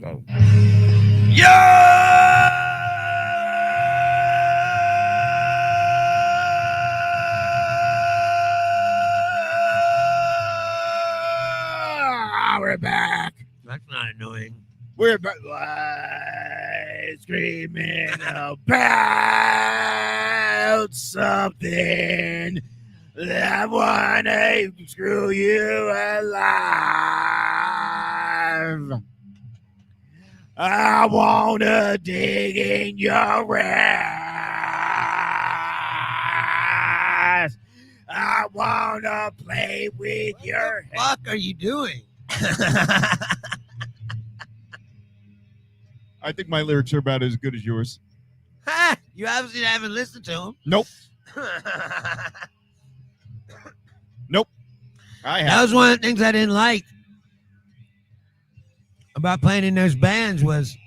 Go. Yeah! We're back. That's not annoying. We're back. Screaming about something that wanna screw you alive. I wanna dig in your ass. I wanna play with your head. What the fuck are you doing? I think my lyrics are about as good as yours. Ha! You obviously haven't listened to them. Nope. Nope. I That have. was one of the things I didn't like about playing in those bands was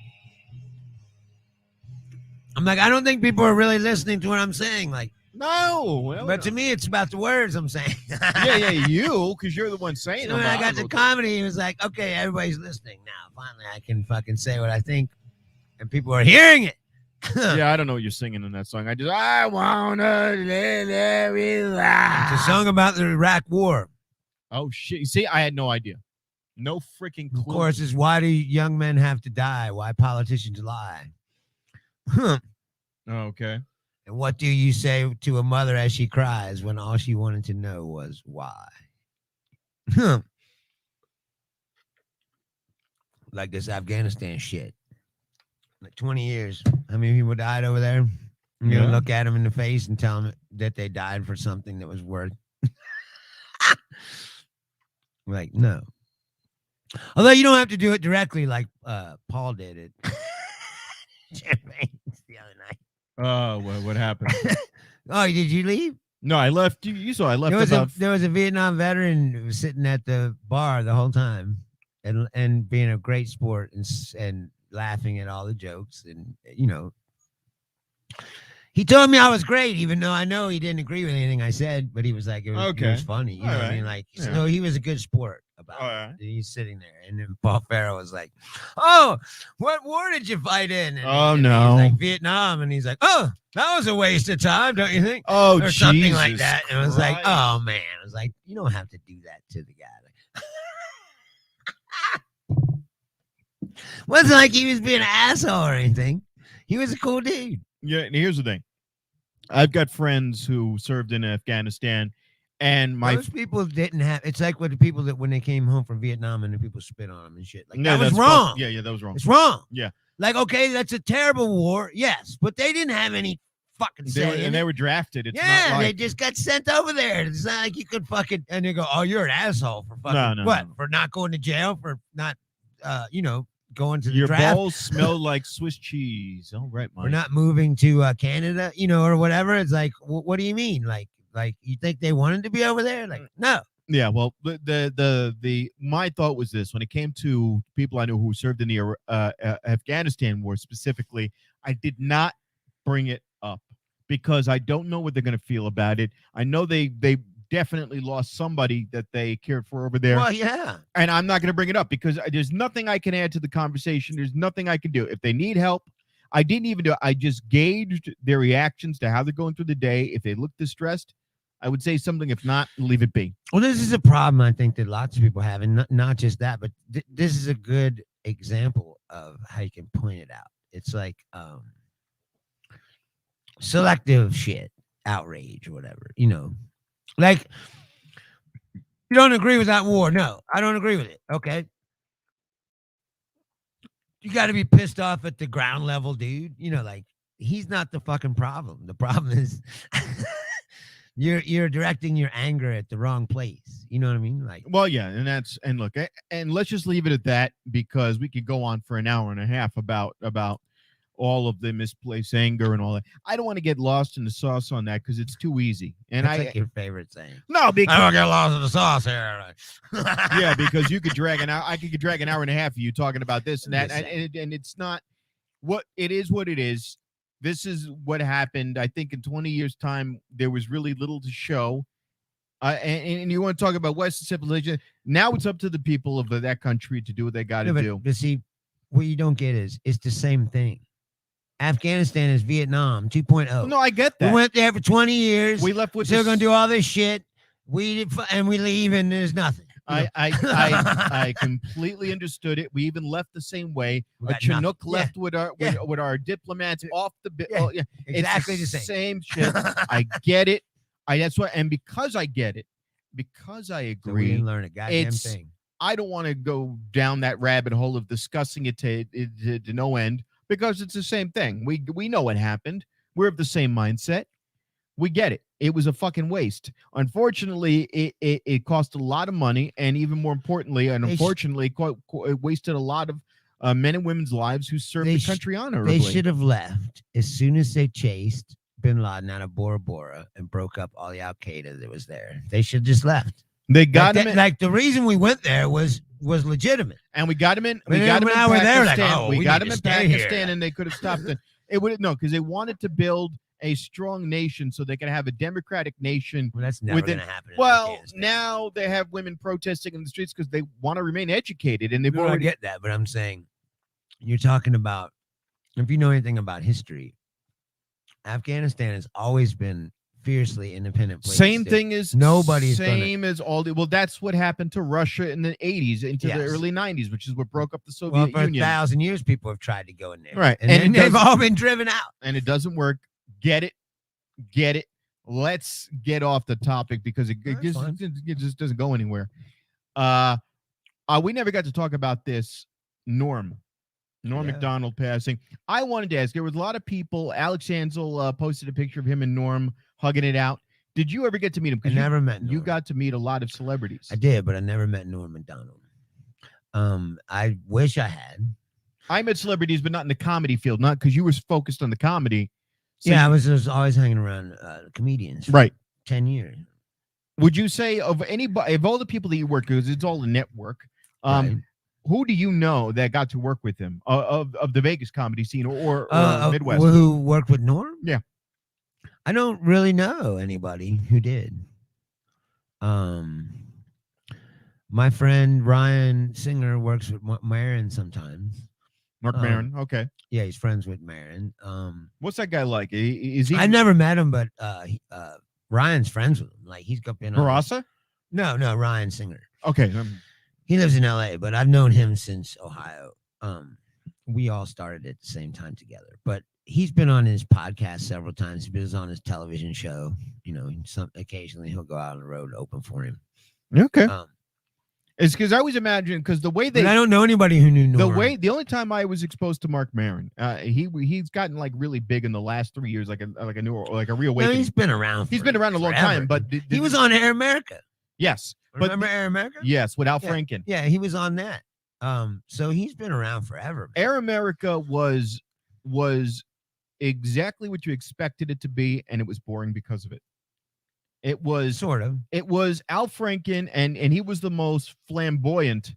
I'm like, I don't think people are really listening to what I'm saying. Like, No. Well, but to me, it's about the words I'm saying. yeah, you, because you're the one saying So them. when I got to comedy, it was like, okay, everybody's listening now. Finally, I can fucking say what I think, and people are hearing it. Yeah, I don't know what you're singing in that song. I wanna live every life. It's a song about the Iraq War. Oh shit! See, I had no idea. No freaking clue. Of course, is why do young men have to die? Why politicians lie? Oh, okay. And what do you say to a mother as she cries when all she wanted to know was why? Like this Afghanistan shit. Like 20 years. How many people died over there? You're going to look at them in the face and tell them that they died for something that was worth. Like, no. Although you don't have to do it directly like Paul did it. The other night. Oh, what happened? Oh, did you leave? No, I left. You saw I left There was a Vietnam veteran who was sitting at the bar the whole time and being a great sport and laughing at all the jokes. And, you know, he told me I was great, even though I know he didn't agree with anything I said, but he was like, it was funny. You know what I mean? Like, so he was a good sport about it. He's sitting there. And then Paul Farrow was like, oh, what war did you fight in? And no. He's like, Vietnam. And he's like, oh, that was a waste of time, don't you think? Oh, or something Jesus like that. And it was like, Christ. oh, man. I was like, you don't have to do that to the guy. Wasn't like he was being an asshole or anything. He was a cool dude. Yeah, and here's the thing. I've got friends who served in Afghanistan, and Those people didn't have. It's like with the people that when they came home from Vietnam and the people spit on them and shit. Like that was wrong. Yeah, that was wrong. It's wrong. Yeah. Like, okay, that's a terrible war. Yes, but they didn't have any fucking say. They were drafted. It's yeah, not like, they just got sent over there. It's not like you could fucking and they go, oh, you're an asshole for fucking what? No. For not going to jail for not, going to the your draft. balls smell like Swiss cheese. All right, Mike. We're not moving to Canada, or whatever. It's like, what do you mean? Like you think they wanted to be over there? Like, no. Yeah, well, my thought was this: when it came to people I knew who served in the Afghanistan war specifically, I did not bring it up because I don't know what they're going to feel about it. I know they definitely lost somebody that they cared for over there. Well, yeah. And I'm not going to bring it up because there's nothing I can add to the conversation. There's nothing I can do. If they need help, I didn't even do it. I just gauged their reactions to how they're going through the day. If they look distressed, I would say something. If not, leave it be. Well, this is a problem I think that lots of people have, and not just that, but this is a good example of how you can point it out. It's like selective shit, outrage, or whatever, Like, you don't agree with that war? No, I don't agree with it. Okay. You got to be pissed off at the ground level, dude. Like, he's not the fucking problem. The problem is you're directing your anger at the wrong place. You know what I mean? Like, well, yeah, and look, and let's just leave it at that because we could go on for an hour and a half about all of the misplaced anger and all that. I don't want to get lost in the sauce on that because it's too easy. And that's like your favorite saying. No, because I don't get lost in the sauce here. Yeah, because you could drag an hour. I could drag an hour and a half of you talking about this and that, and it's not what it is. What it is. This is what happened. I think in 20 years' time, there was really little to show. And you want to talk about Western civilization? Now it's up to the people of that country to do what they got to do. But see, what you don't get is it's the same thing. Afghanistan is Vietnam 2.0. No, I get We that. went there for 20 years. We left with We're this- going to do all this shit. We leave and there's nothing. You know? I completely understood it. We even left the same way. We A got nothing. Chinook left with our Yeah. with our diplomats off the Yeah. oh, yeah. Exactly It's the same. shit. I get it. That's why, and because I get it, because I So we agree, didn't learn a goddamn it's- thing. I don't want to go down that rabbit hole of discussing it to no end because it's the same thing. We know what happened. We're of the same mindset. We get it. It was a fucking waste. Unfortunately, it cost a lot of money, and even more importantly, and unfortunately, it wasted a lot of men and women's lives who served They the sh- country honorably. They should have left as soon as they chased bin Laden out of Bora Bora and broke up all the Al Qaeda that was there. They should just left. They got him, Like the reason we went there was legitimate. and we got him in. But We got him in now we're there, like, Pakistan. oh, we we got need him to in stay here. Pakistan, and they could have stopped it. It would no, because they wanted to build a strong nation so they could have a democratic nation. Well, that's never Within- going to happen. in Well, Afghanistan. now they have women protesting in the streets because they want to remain educated, and they've No, I already. get that, but I'm saying you're talking about, if you know anything about history, Afghanistan has always been fiercely independent place. Same thing as nobody's gonna- same as all the. Well, that's what happened to Russia in the 80s into Yes. the early 90s, which is what broke up the Soviet Well, for Union. 1,000 years, people have tried to go in there, Right, And, and then it they've does- all been driven out. And it doesn't work. Get it. Let's get off the topic because it That's just, fine. it just doesn't go anywhere. We never got to talk about this. Norm Yeah. McDonald passing. I wanted to ask. There was a lot of people. Alex Ansel posted a picture of him and Norm hugging it out. Did you ever get to meet him? I 'Cause never met You Norm. got to meet a lot of celebrities. I did, but I never met Norm McDonald. I wish I had. I met celebrities, but not in the comedy field. Not because you were focused on the comedy. So Yeah, I you- was just always hanging around comedians. For right. 10 years. Would you say of anybody, of all the people that you work with, it's all a network. Right. Who do you know that got to work with him of the Vegas comedy scene or Midwest? Who worked with Norm? Yeah. I don't really know anybody who did. My friend Ryan Singer works with Marin sometimes. Mark Maron. Okay. Yeah, he's friends with Marin. What's that guy like? Is he I never met him, but Ryan's friends with him. Like he's been on. Barasa? No, Ryan Singer. Okay. He lives in LA, but I've known him since Ohio. We all started at the same time together. But he's been on his podcast several times. He was on his television show. You know, occasionally he'll go out on the road to open for him. Okay. Um, It's because I always imagine because the way but I don't know anybody who knew Norm. the only time I was exposed to Mark Maron, he's gotten like really big in the last 3 years, like a new or like a No, reawakening. he's been around. He's been around a long forever. time, but he was on Air America. yes, but Remember Air America? yes, with Al Yeah. Franken. Yeah, he was on that. So he's been around forever. man. Air America was exactly what you expected it to be, and it was boring because of it. It was Sort of. Al Franken, and he was the most flamboyant,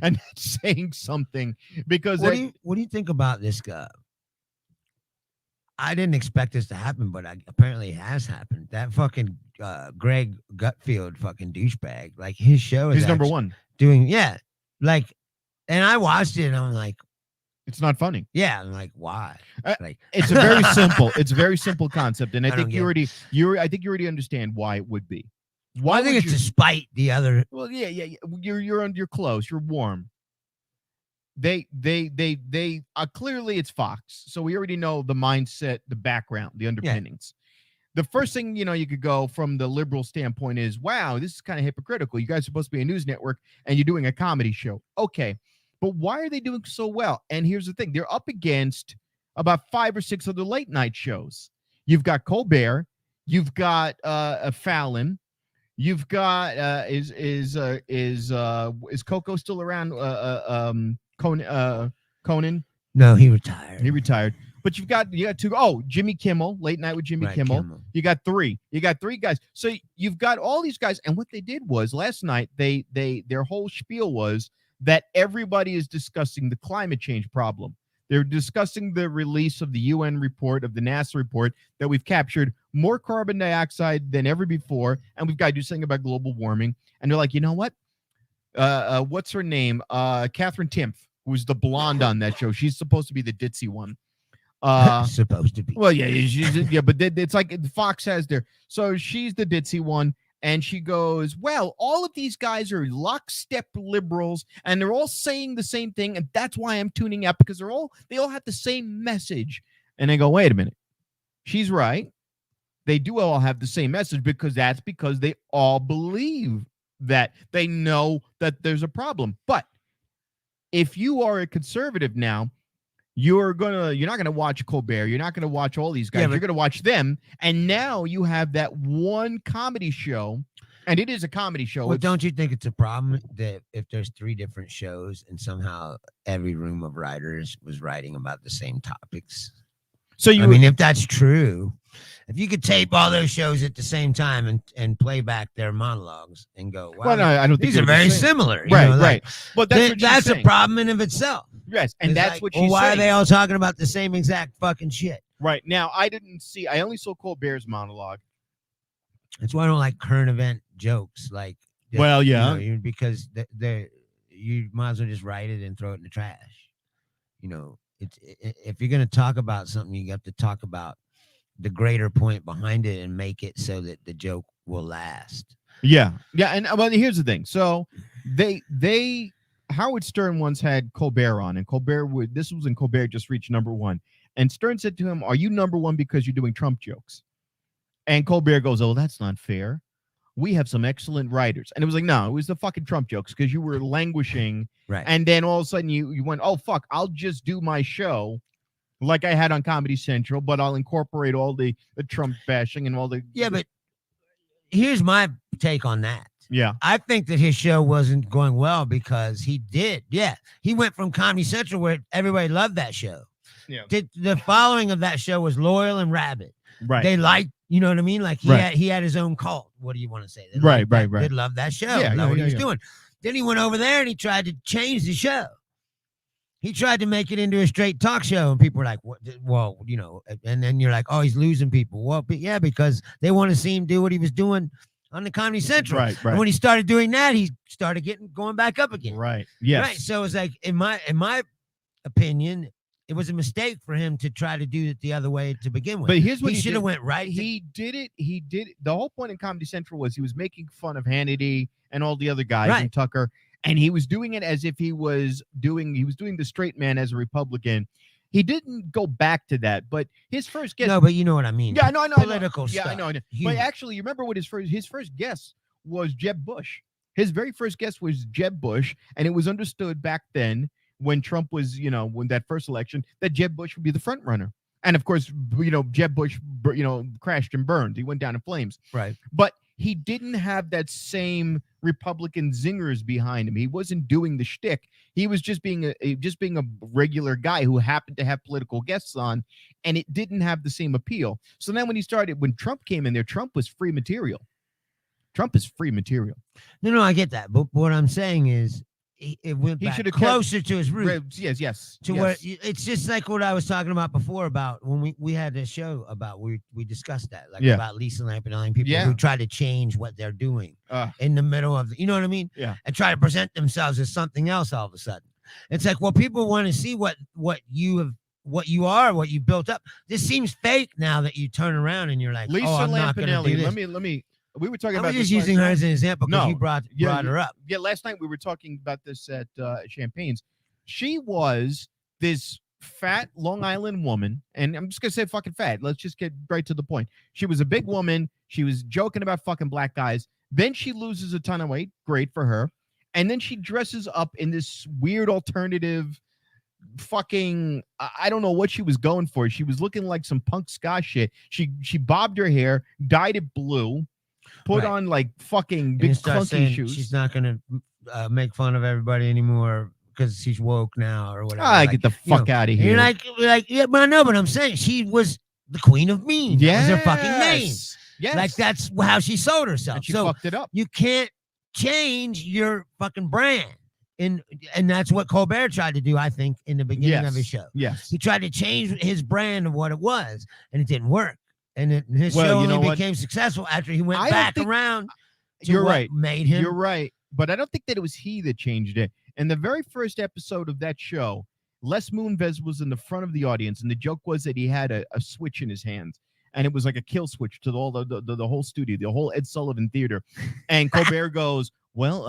and that's saying something because What do you think about this guy? I didn't expect this to happen, but apparently it has happened. That fucking Greg Gutfield fucking douchebag. Like his show is he's number actually one. doing like, and I watched it and I'm like, It's not funny. yeah, I'm like, why? Uh, Like It's a very simple. It's a very simple concept, and I I think don't you get already I think you already understand why it would be. Why I think would it's you? to spite the other. Well, yeah. You're close. You're warm. They clearly it's Fox, so we already know the mindset, the background, the underpinnings. The first thing you could go from the liberal standpoint is, wow, this is kind of hypocritical. You guys are supposed to be a news network, and you're doing a comedy show. Okay, but why are they doing so well? And here's the thing: they're up against about 5 or 6 other late night shows. You've got Colbert, you've got Fallon. You've got is Coco still around? Conan, No, he retired. he retired. But you got 2. Oh, Jimmy Kimmel, late night with Jimmy Right, Kimmel. You got 3. You got 3 guys. So you've got all these guys. And what they did was last night their whole spiel was that everybody is discussing the climate change problem. They're discussing the release of the UN report, of the NASA report, that we've captured more carbon dioxide than ever before, and we've got to do something about global warming. And they're like, you know what? What's her name? Catherine Timpf, who's the blonde on that show. She's supposed to be the ditzy one. Supposed to be. Well, yeah, yeah, but it's like Fox has there. So she's the ditzy one, and she goes, "Well, all of these guys are lockstep liberals, and they're all saying the same thing, and that's why I'm tuning out because they all have the same message." And I go, "Wait a minute, she's right. They do all have the same message because they all believe that they know that there's a problem. But if you are a conservative now." You're not gonna watch Colbert. You're not gonna watch all these guys. Yeah, you're gonna watch them, and now you have that one comedy show, and it is a comedy show. Well, don't you think it's a problem that if there's 3 different shows and somehow every room of writers was writing about the same topics? So I mean, if that's true, if you could tape all those shows at the same time and play back their monologues and go, "Wow, well, no, I don't think these are very similar," you know, right. But that's a problem in of itself. Yes, and It's that's like, what well, she's why saying. are they all talking about the same exact fucking shit? Right now, I only saw Colbert's monologue. That's why I don't like current event jokes. Like, Well, yeah. because you might as well just write it and throw it in the trash. You know, if you're gonna talk about something, you have to talk about the greater point behind it and make it so that the joke will last. Yeah, and well, here's the thing. So they Howard Stern once had Colbert on, and this was when Colbert just reached number 1, and Stern said to him, "Are you number 1 because you're doing Trump jokes?" And Colbert goes, "Oh, that's not fair. We have some excellent writers." And it was like, no, it was the fucking Trump jokes because you were languishing, right? And then all of a sudden you went, "Oh fuck, I'll just do my show like I had on Comedy Central, but I'll incorporate all the Trump bashing and all the." Yeah, but here's my take on that. Yeah. I think that his show wasn't going well because he went from Comedy Central where everybody loved that show. Yeah. The following of that show was loyal and rabid. Right. They liked, you know what I mean? Like he had his own cult. What do you want to say? Right. They loved that show. Yeah, what he was doing. Then he went over there and he tried to change the show. He tried to make it into a straight talk show, and people were like, "What?" Well, you know, and then you're like, "Oh, he's losing people." Well, but yeah, because they want to see him do what he was doing on the Comedy Central. Right. And when he started doing that, he started going back up again. Right. Yes. Right. So it's like, in my opinion, it was a mistake for him to try to do it the other way to begin with. But here's what he should have went right. He did it. The whole point in Comedy Central was he was making fun of Hannity and all the other guys and Tucker, and he was doing it as if he was doing the straight man as a Republican. He didn't go back to that, but his first guest. No, but you know what I mean. Yeah, no, I know. Political stuff. Yeah, I know. But actually, you remember what his first guest was? Jeb Bush. His very first guest was Jeb Bush, and it was understood back then when Trump was, when that first election, that Jeb Bush would be the front runner. And of course, Jeb Bush, crashed and burned. He went down in flames. Right. But he didn't have that same Republican zingers behind him. He wasn't doing the shtick. He was just being a regular guy who happened to have political guests on, and it didn't have the same appeal. So then when Trump came in there, Trump was free material. Trump is free material. No, I get that. But what I'm saying is, it went back closer to his roots. Yes. Where it's just like what I was talking about before about when we had a show about we discussed that about Lisa Lampanelli and people who try to change what they're doing in the middle of you know what I mean? Yeah. And try to present themselves as something else all of a sudden. It's like, well, people want to see what you are, what you built up. This seems fake now that you turn around and you're like, Lisa I'm not gonna do this. Let me. We were talking I about was just using her as an example because you brought her up. Yeah, last night we were talking about this at Champagne's. She was this fat Long Island woman, and I'm just gonna say fucking fat. Let's just get right to the point. She was a big woman. She was joking about fucking black guys. Then she loses a ton of weight. Great for her. And then she dresses up in this weird alternative fucking I don't know what she was going for. She was looking like some punk ska shit. She bobbed her hair, dyed it blue. Put on like fucking big clunky shoes. She's not gonna make fun of everybody anymore because she's woke now or whatever. Get the fuck out of here. You're like, yeah, but I know, but I'm saying she was the queen of mean. That was her fucking name. Yes. Like that's how she sold herself. And she fucked it up. You can't change your fucking brand. And that's what Colbert tried to do, I think, in the beginning of his show. Yes. He tried to change his brand of what it was, and it didn't work. And his show only became successful after he went back around to you're what right. made him. You're right. But I don't think that it was he that changed it. In the very first episode of that show, Les Moonves was in the front of the audience, and the joke was that he had a switch in his hands, and it was like a kill switch to all the whole studio, the whole Ed Sullivan Theater. And Colbert goes, well,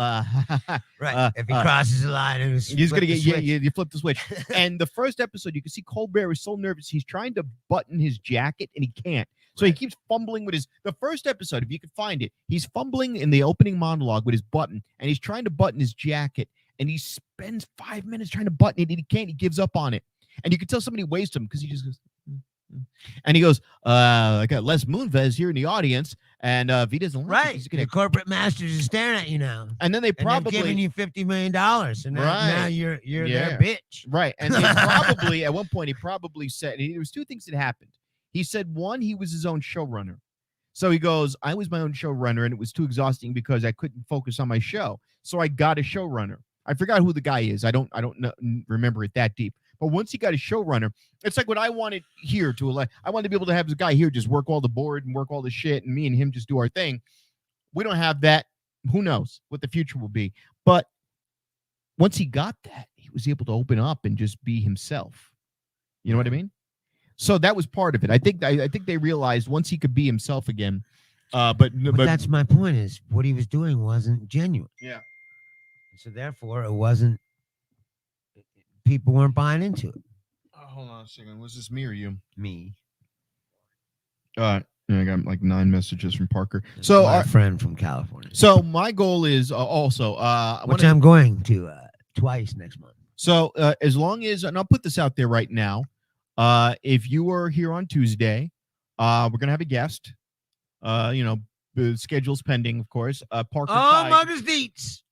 Right. If he crosses the line, he's gonna get you flip the switch. And the first episode, you can see Colbert is so nervous. He's trying to button his jacket and he can't. So he keeps fumbling with the first episode, if you can find it, he's fumbling in the opening monologue with his button, and he's trying to button his jacket, and he spends 5 minutes trying to button it, and he can't. He gives up on it. And you can tell somebody wastes him because he just goes, and he goes, I got Les Moonves here in the audience, and if he doesn't like it, the corporate masters are staring at you now. And then they probably giving you $50 million, and now you're their bitch. Right. And they probably, at one point, he probably said, there was two things that happened. He said, one, he was his own showrunner. So he goes, I was my own showrunner, and it was too exhausting because I couldn't focus on my show. So I got a showrunner. I forgot who the guy is. I don't remember it that deep. But once he got a showrunner, it's like what I wanted here I wanted to be able to have this guy here just work all the board and work all the shit, and me and him just do our thing. We don't have that. Who knows what the future will be? But once he got that, he was able to open up and just be himself. You know what I mean? So that was part of it. I think they realized once he could be himself again. But that's my point. Is what he was doing wasn't genuine. Yeah. So therefore, it wasn't. People weren't buying into it. Hold on a second. Was this me or you? Me. I got like 9 messages from Parker. That's so our friend from California. So my goal is also which I'm going to twice next month. So as long as, and I'll put this out there right now. If you are here on Tuesday, we're gonna have a guest. The schedule's pending, of course. Parker. Oh, Muggers Deets.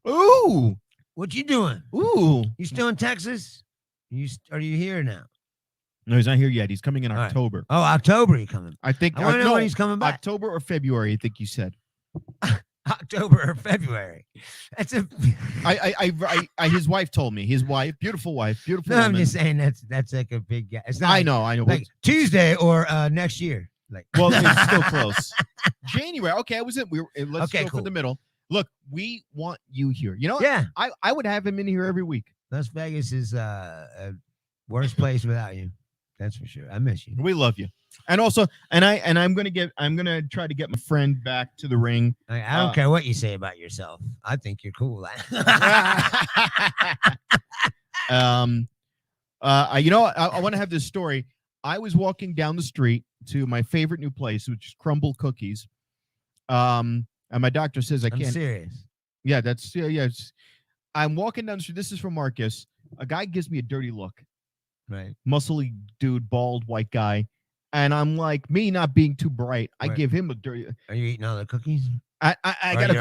Ooh. What you doing? Ooh. You still in Texas? Are you here now? No, he's not here yet. He's coming in October. Right. Oh, October he coming. I think. I want to know when he's coming back. October or February, I think you said. October or February. That's a. His wife told me. His wife, beautiful wife, beautiful. No, woman. I'm just saying that's like a big gap. It's not. I know. Like Tuesday or next year. Like. Well, it's still close. January. Okay, I was in. Let's go cool. for the middle. Look, we want you here. You know. Yeah. I would have him in here every week. Las Vegas is a worse place without you. That's for sure. I miss you. We love you. And also, I'm gonna try to get my friend back to the ring. I don't care what you say about yourself. I think you're cool. I want to have this story. I was walking down the street to my favorite new place, which is Crumble Cookies. And my doctor says I can't. I'm serious. Yeah, that's yeah. I'm walking down the street. This is from Marcus. A guy gives me a dirty look. Right. Muscly dude, bald, white guy. And I'm like, me not being too bright, I give him a dirty. Are you eating all the cookies? I gotta.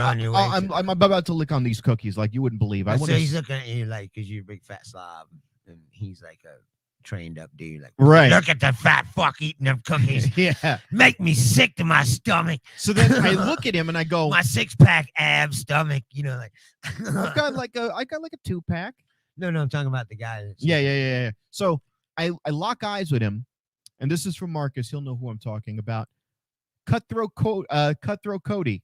I'm about to lick on these cookies like you wouldn't believe. So he's looking at you like, because you're a big fat slob, and he's like a trained up dude. Like, right. Look at the fat fuck eating them cookies. Yeah. Make me sick to my stomach. So then I look at him and I go, my 6-pack ab stomach. Like I got like a 2-pack. No, I'm talking about the guy. Yeah. So I lock eyes with him, and this is from Marcus. He'll know who I'm talking about. Cutthroat Cody,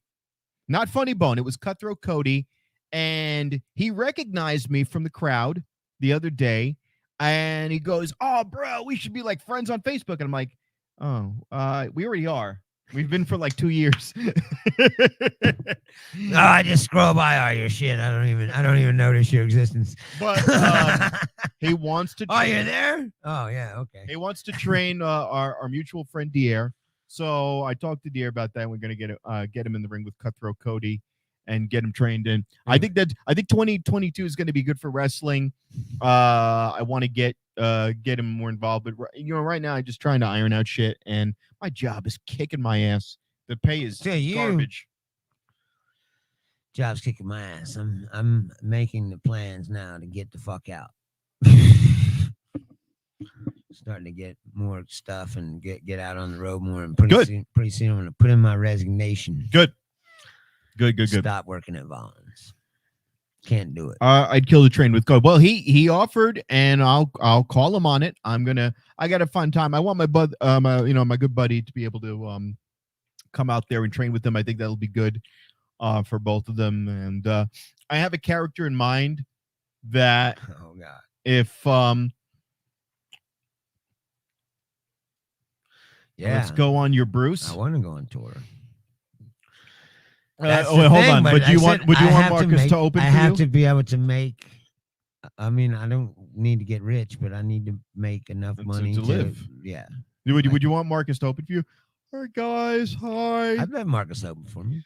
not Funny Bone. It was Cutthroat Cody, and he recognized me from the crowd the other day, and he goes, "Oh, bro, we should be like friends on Facebook." And I'm like, "Oh, we already are. We've been for like 2 years." No, I just scroll by all your shit. I don't even notice your existence. But he wants to. Oh, you're there? Oh, yeah. Okay. He wants to train our mutual friend Dier. So I talked to Dier about that. We're gonna get him in the ring with Cutthroat Cody and get him trained in. I think 2022 is going to be good for wrestling. I want to get him more involved, but right now I'm just trying to iron out shit, and my job is kicking my ass. The pay is garbage. Job's kicking my ass. I'm making the plans now to get the fuck out. Starting to get more stuff and get out on the road more. And pretty soon I'm going to put in my resignation. Good. Stop working at Vons. Can't do it. I'd kill the train with code. Well, he offered, and I'll call him on it. I got to find time. I want my good buddy to be able to come out there and train with them. I think that'll be good for both of them. And I have a character in mind that Oh God. if Yeah. let's go on your Bruce. I want to go on tour. Wait, hold on. But do you want? Would you want Marcus to open I for have you? to be able to make. I mean, I don't need to get rich, but I need to make enough money to live. Yeah. Would you want Marcus to open for you? All right, guys. Hi. I'd let Marcus open for me.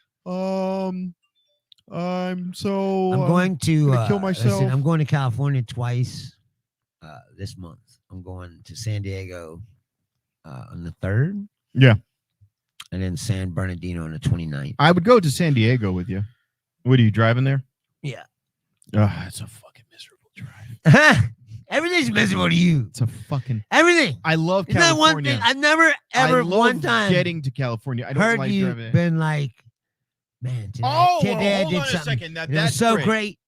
I'm so. I'm going to gonna kill myself. Listen, I'm going to California twice this month. I'm going to San Diego on the 3rd. Yeah. And then San Bernardino on the 29th. I would go to San Diego with you. What are you driving there? Yeah. Oh, it's a fucking miserable drive. Everything's miserable to you. It's a fucking everything. I love Isn't California. that one thing? I've never ever one time getting to California. I don't heard like you driving. been like, man, today hold I on did a something. second. It was That's so great. great.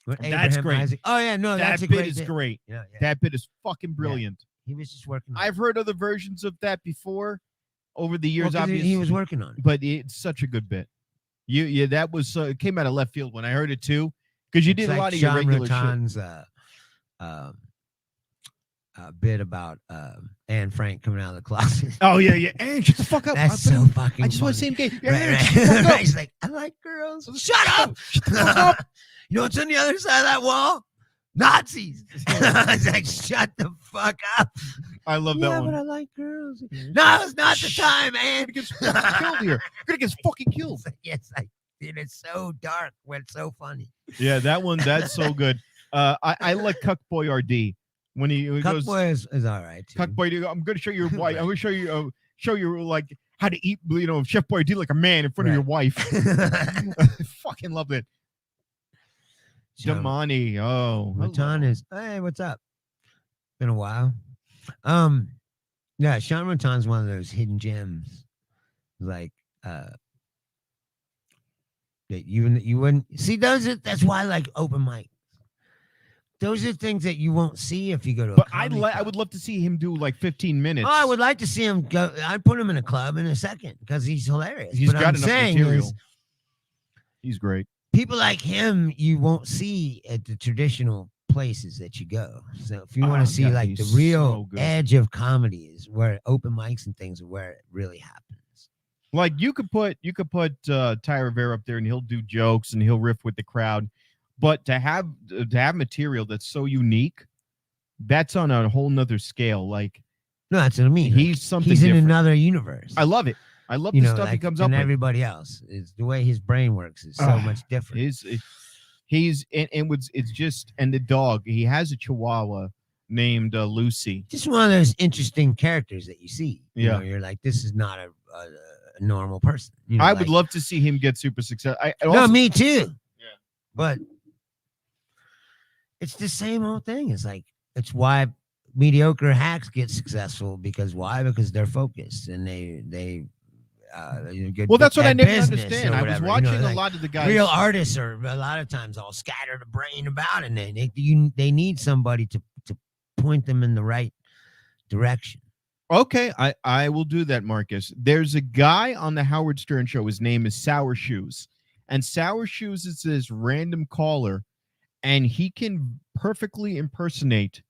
With That's Abraham great. Isaac. Oh yeah, no, that that's a bit great is bit. great. Yeah. That bit is fucking brilliant. He was just working on I've heard other versions of that before over the years. well, obviously, he was working on it. but it's such a good bit. Yeah, that was it came out of left field when I heard it too, because you It's did like a lot of your Sean regular Raton's, shit. Bit about Anne Frank coming out of the closet. Oh yeah. And shut the fuck up. That's so fucking I just want to see funny. him gay. Yeah, Right. shut the fuck up. He's like, I like girls. Shut up. Shut the fuck up. You know what's on the other side of that wall? Nazis. I was like, shut the fuck up. I love that Yeah, one. but I like girls. No, it's not the time, man. You're gonna get fucking killed here. You're gonna get fucking killed. Yes, dude, it's so dark when it's so funny. Yeah, that's so good. I like Cuck Boy RD when he goes. Cuckboy is all right. Too. Cuck Boy, I'm gonna show you why. I'm gonna show you like how to eat. Chef Boy RD like a man in front of your wife. I fucking love it. Damani, Raton is. Hey, what's up? Been a while. Yeah, Sean Raton's one of those hidden gems, like that you wouldn't see. That's why I like open mic. Those are things that you won't see if you go to. But I would love to see him do like 15 minutes. Oh, I would like to see him go. I'd put him in a club in a second because he's hilarious. He's but got I'm enough saying material. is, He's great. people like him you won't see at the traditional places that you go. So if you want to see like the real edge of comedy is where open mics and things are where it really happens. Like you could put Ty Rivera up there and he'll do jokes and he'll riff with the crowd, but to have material that's so unique, that's on a whole nother scale. Like no, that's what I mean. He's something. He's different. in another universe. I love it. I love the stuff he comes up with. And everybody else is the way his brain works is so much different. It's just the dog. He has a Chihuahua named Lucy. Just one of those interesting characters that you see. Yeah, you're like, this is not a normal person. I would love to see him get super successful. No, me too. Yeah, but it's the same old thing. It's why mediocre hacks get successful because they're focused and they. Well, that's what I never understand. I was watching a lot of the guys. Real artists are a lot of times all scattered the brain about, and they need somebody to point them in the right direction. Okay, I will do that, Marcus. There's a guy on the Howard Stern show. His name is Sour Shoes, and Sour Shoes is this random caller, and he can perfectly impersonate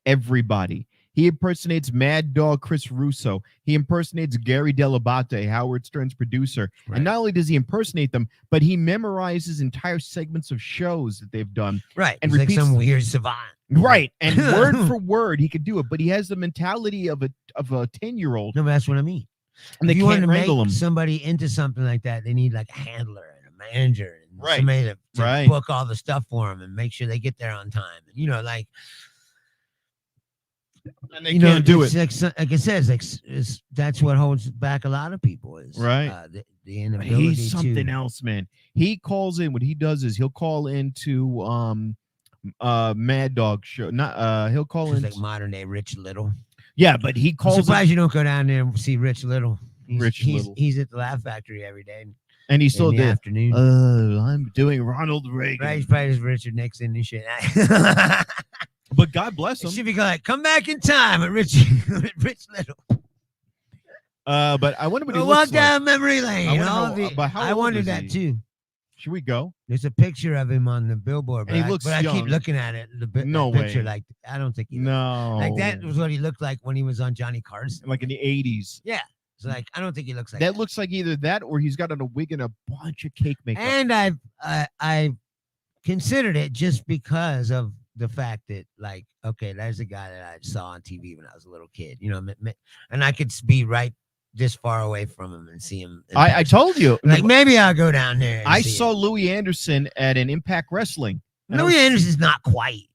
everybody. He impersonates Mad Dog Chris Russo. He impersonates Gary Delabate, Howard Stern's producer. Right. And not only does he impersonate them, but he memorizes entire segments of shows that they've done. Right. And repeats like some weird savant. Right. And word for word, he could do it. But he has the mentality of a 10-year-old. No, but that's what I mean. And if they can't wrangle him. Somebody into something like that, they need like a handler and a manager and right. somebody to book all the stuff for them and make sure they get there on time. And, like. And they can't do it. Like I said, that's what holds back a lot of people is right. The inability. He's something else, man. He calls in. What he does is he'll call into Mad Dog show. He'll call in like modern day Rich Little. Yeah, but he calls. I'm surprised you don't go down there and see Rich Little. Little. He's at the Laugh Factory every day. And he still did. Afternoon. I'm doing Ronald Reagan. Right, he's probably just Richard Nixon and shit. But God bless him. It should be like, come back in time at Rich Little. But I wonder what he walk looks down like. memory lane. I wondered that too. Should we go? There's a picture of him on the billboard, And he looks I keep young. looking at it. No that picture, way. like I don't think he No. like that was what he looked like when he was on Johnny Carson. Like in the 80s. Yeah, it's like I don't think he looks like That looks like either that or he's got on a wig and a bunch of cake makeup. And I considered it just because of the fact that, like, okay, there's a guy that I saw on TV when I was a little kid, you know, and I could be right this far away from him and see him. I told you. Like, maybe I'll go down there. And I see saw him. Louis Anderson at an Impact Wrestling. Louis Anderson's not quite.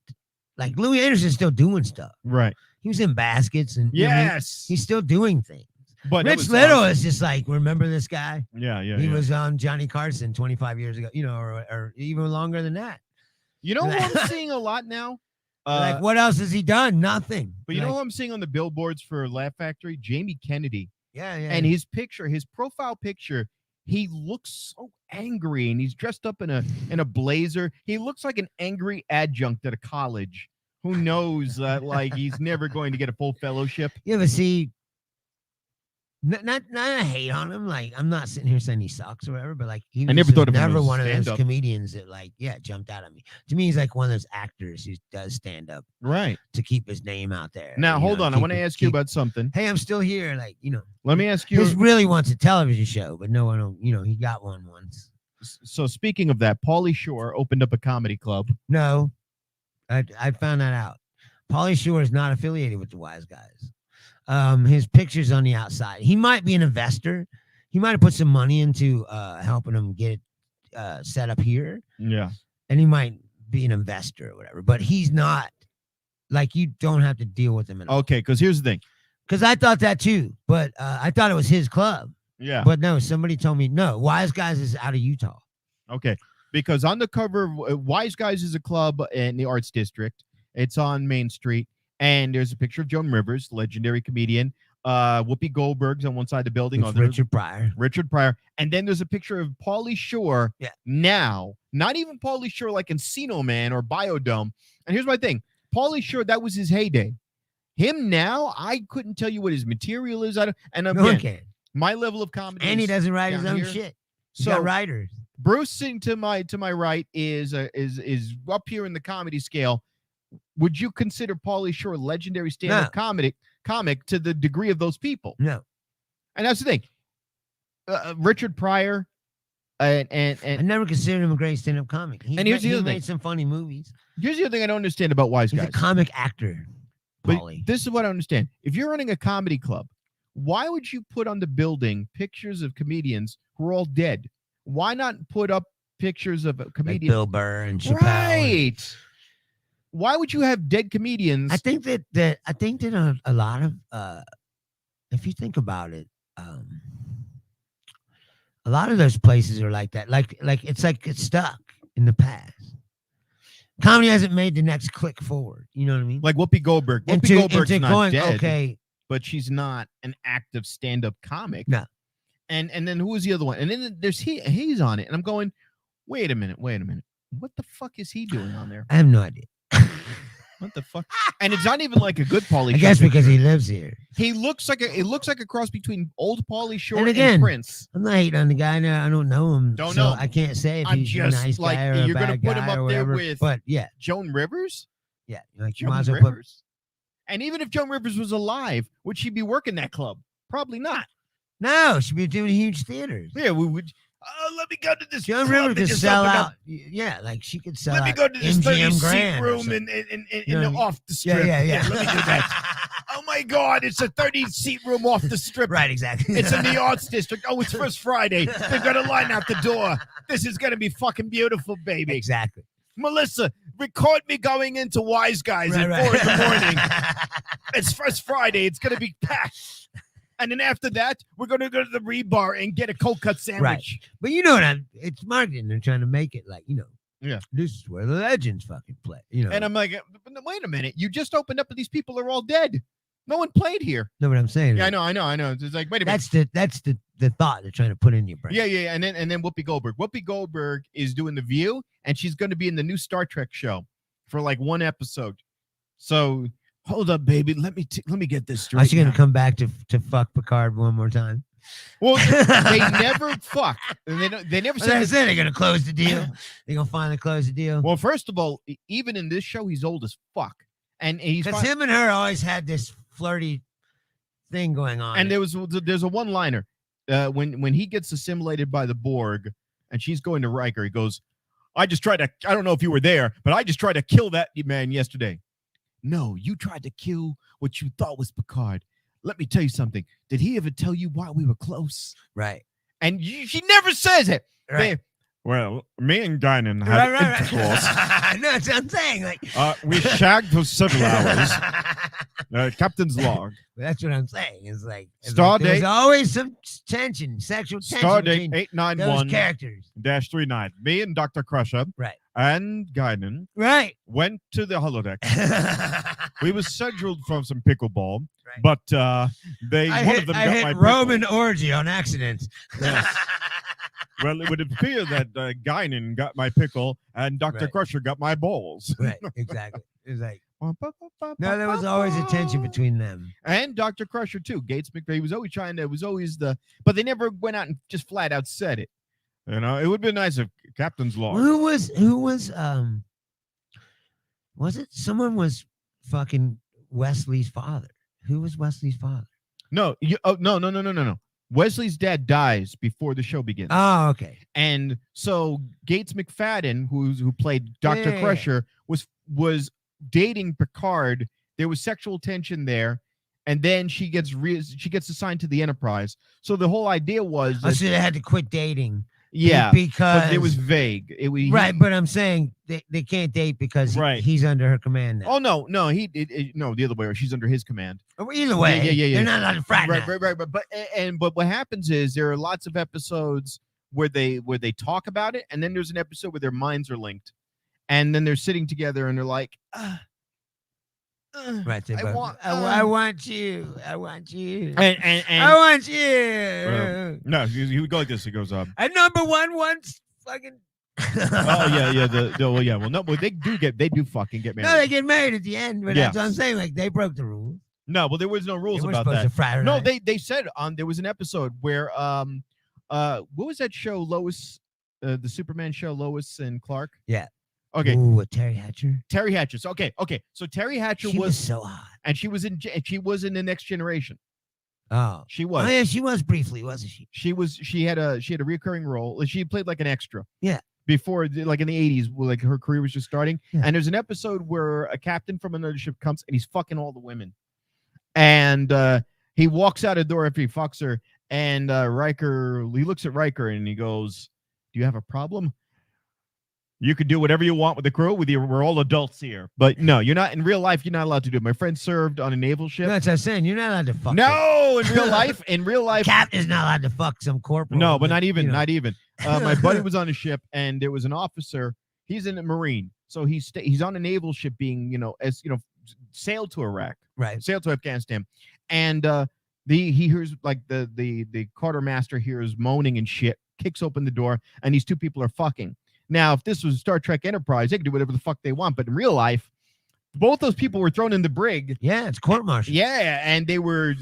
Like, Louis Anderson's still doing stuff. Right. He was in baskets and yes, he's still doing things. But Rich Little is just like, remember this guy? Yeah. He was on Johnny Carson 25 years ago, you know, or even longer than that. You know what I'm seeing a lot now? Like, what else has he done? Nothing. But you know who I'm seeing on the billboards for Laugh Factory? Jamie Kennedy. Yeah. And his picture, his profile picture, he looks so angry, and he's dressed up in a blazer. He looks like an angry adjunct at a college who knows that like he's never going to get a full fellowship. You ever see? Not a hate on him. Like, I'm not sitting here saying he sucks or whatever, but like I never thought of him never as one of those stand-up. comedians that jumped out at me. To me, he's like one of those actors who does stand up Right. to keep his name out there. Now, hold on. I want to ask you about something. Hey, I'm still here. Like, you know. Let me ask you. He really wants a television show, but no one, you know, he got one once. So speaking of that, Pauly Shore opened up a comedy club. No, I found that out. Pauly Shore is not affiliated with the Wise Guys. His picture's on the outside. He might be an investor. He might have put some money into helping him get it set up here. Yeah. And he might be an investor or whatever, but he's not. Like, you don't have to deal with him at all. Okay, because here's the thing. Because I thought that too, but I thought it was his club. Yeah. But no, somebody told me, no, Wise Guys is out of Utah. Okay. Because on the cover of Wise Guys is a club in the Arts District. It's on Main Street. And there's a picture of Joan Rivers, legendary comedian. Whoopi Goldberg's on one side of the building. It's Richard Pryor. And then there's a picture of Pauly Shore now. Not even Pauly Shore like Encino Man or Biodome. And here's my thing. Pauly Shore, that was his heyday. Him now, I couldn't tell you what his material is. And again, my level of comedy. And he doesn't write his own shit. He's got writers. Bruce sitting to my right is up here in the comedy scale. Would you consider Pauly Shore legendary stand-up comic to the degree of those people? No. And that's the thing. Richard Pryor, and I never considered him a great stand-up comic. He made some funny movies. Here's the other thing I don't understand about Wise Guys. He's a comic actor, Pauly. But this is what I understand. If you're running a comedy club, why would you put on the building pictures of comedians who are all dead? Why not put up pictures of comedians? Like Bill Burr and Chappelle. Right. Why would you have dead comedians? I think that a lot of if you think about it, a lot of those places are like that. Like it's stuck in the past. Comedy hasn't made the next click forward. You know what I mean? Like Whoopi Goldberg. Whoopi Goldberg's not dead. Okay, but she's not an active stand-up comic. No. And then who was the other one? And then there's he's on it, and I'm going, wait a minute. What the fuck is he doing on there? I have no idea. What the fuck? And it's not even like a good Pauly Shore. I guess because he lives here. It looks like a cross between old Pauly Shore and Prince. I'm not hating on the guy now. I don't know him. Don't know. I can't say if he's just a nice like, guy or a you're bad gonna put guy him up or there whatever. with But yeah, Joan Rivers. Yeah, like you Joan might as well put. Rivers. And even if Joan Rivers was alive, would she be working that club? Probably not. No, she'd be doing huge theaters. Yeah, we would. Let me go to this. Joan Rivers could sell out. Yeah, like she could sell. Let me go to this MGM 30-seat room in off the strip. Yeah. Let me do that. Oh my God, it's a 30-seat room off the strip. Right, exactly. It's in the Arts District. Oh, it's first Friday. They've got a line out the door. This is gonna be fucking beautiful, baby. Exactly. Melissa, record me going into Wise Guys at 4 in the morning. It's first Friday. It's gonna be packed. And then after that, we're going to go to the Rebar and get a cold cut sandwich. Right. But you know what? It's marketing. They're trying to make it like, yeah, this is where the legends fucking play. And I'm like, wait a minute. You just opened up, but these people are all dead. No one played here. Know what I'm saying? Yeah, I know. It's like, wait a minute. That's the thought they're trying to put in your brain. Yeah. And then Whoopi Goldberg. Whoopi Goldberg is doing The View, and she's going to be in the new Star Trek show for like one episode. So hold up, baby. Let me get this straight. Are she going to come back to fuck Picard one more time? Well, they never fuck. And they never Well, they said. said they're gonna close the deal. They're gonna finally close the deal. Well, first of all, even in this show, he's old as fuck, and he's Because him and her always had this flirty thing going on. and there's a one-liner when he gets assimilated by the Borg, and she's going to Riker. He goes, I don't know if you were there, but I just tried to kill that man yesterday. No, you tried to kill what you thought was Picard. Let me tell you something. Did he ever tell you why we were close? Right. And she never says it. Right. Well, me and Guinan had intercourse. No, that's what I'm saying. Like, we shagged for several hours. Captain's log. That's what I'm saying. It's like Stardate. there's always some tension, sexual tension Stardate between those characters. 891-39. Me and Dr. Crusher Right. and Guinan Right. went to the holodeck. We were scheduled for some pickleball, Right. but one of them got my Roman orgy on accident. Yes. Well, it would appear that Guinan got my pickle and Dr. Right. Crusher got my balls. Right. Exactly. It's like no, there was always a tension between them. And Dr. Crusher too. Gates McVeigh was always trying to. It was always but they never went out and just flat out said it. You know, it would be nice if Captain's log. Who was it someone was fucking Wesley's father? Who was Wesley's father? No, no. Wesley's dad dies before the show begins. Oh, okay. And so Gates McFadden, who played Dr. Yeah. Crusher, was dating Picard. There was sexual tension there, and then she gets assigned to the Enterprise. So the whole idea was So they had to quit dating. yeah, because but it was vague. Right, but I'm saying they can't date because he's under her command now. Oh no, no, no, the other way. She's under his command. Either way, yeah. They're not allowed to fraternize. Right. But what happens is there are lots of episodes where they talk about it, and then there's an episode where their minds are linked, and then they're sitting together and they're like, right. I want you. I want you. And I want you. No, he would go like this. He goes, a number one wants fucking. Oh yeah. Well, no, but they do fucking get married. No, they get married at the end. But that's what I'm saying. Like they broke the rules. No, well, there was no rules They about supposed that. to fraternize. No, they said there was an episode where what was that show, Lois, the Superman show, Lois and Clark? Yeah. Okay. Ooh, with Terry Hatcher. Terry Hatcher. So, okay. So Terry Hatcher She was so hot. and she was in the Next Generation. Oh, She was. Oh yeah, she was briefly, wasn't she? She had a recurring role. She played like an extra. Yeah. Before, like in the 80s, like her career was just starting. Yeah. And there's an episode where a captain from another ship comes and he's fucking all the women. And he walks out a door after he fucks her. And Riker, he looks at Riker and he goes, "Do you have a problem? You could do whatever you want with the crew. We're all adults here, but no, you're not in real life. You're not allowed to do it." My friend served on a naval ship. No, that's what I'm saying. You're not allowed to fuck. No, in real life, Captain is not allowed to fuck some corporal. No, but not even. My buddy was on a ship, and there was an officer. He's in a Marine, so he's on a naval ship, being sailed to Iraq, right? Sailed to Afghanistan, and he hears like the quartermaster hears moaning and shit, kicks open the door, and these two people are fucking. Now, if this was Star Trek Enterprise, they could do whatever the fuck they want. But in real life, both those people were thrown in the brig. Yeah, it's court-martial. Yeah, and they were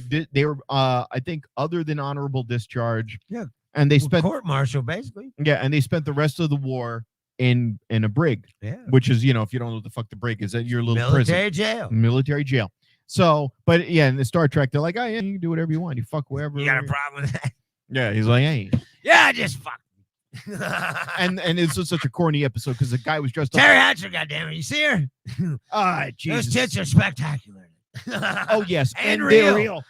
I think, other than honorable discharge. Yeah, and they spent court-martial basically. Yeah, and they spent the rest of the war in a brig. Yeah, which is, if you don't know what the fuck the brig is, that your little military jail. So, but yeah, in the Star Trek, they're like, "Oh yeah, you can do whatever you want. You fuck wherever." You got a problem with that? Yeah, he's like, "Hey, yeah, just fuck." and it's just such a corny episode because the guy was dressed Terry Hatcher, goddammit, you see her? Jesus. Those tits are spectacular. Oh yes, and they're real.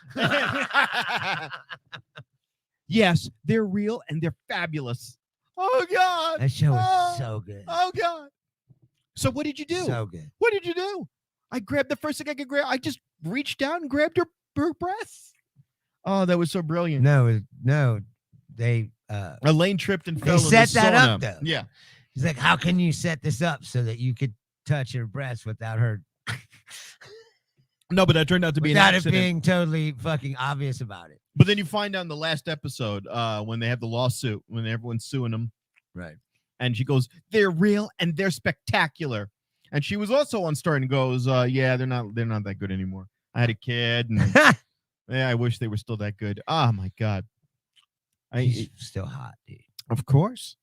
Yes, they're real and they're fabulous. Oh God, that show is so good. Oh God. So what did you do? So good. What did you do? I grabbed the first thing I could grab. I just reached down and grabbed her breasts. Oh, that was so brilliant. No, they. Elaine tripped and fell. They set that sauna. up though. Yeah. He's like, "How can you set this up so that you could touch her breast without her?" No, but that turned out to be without an it accident. being totally fucking obvious about it. But then you find out in the last episode, when they have the lawsuit, when everyone's suing them, right? And she goes, "They're real and they're spectacular." And she was also on Star and goes, "Yeah, they're not that good anymore. I had a kid, and yeah, I wish they were still that good." Oh my God. She's still hot, dude. Of course,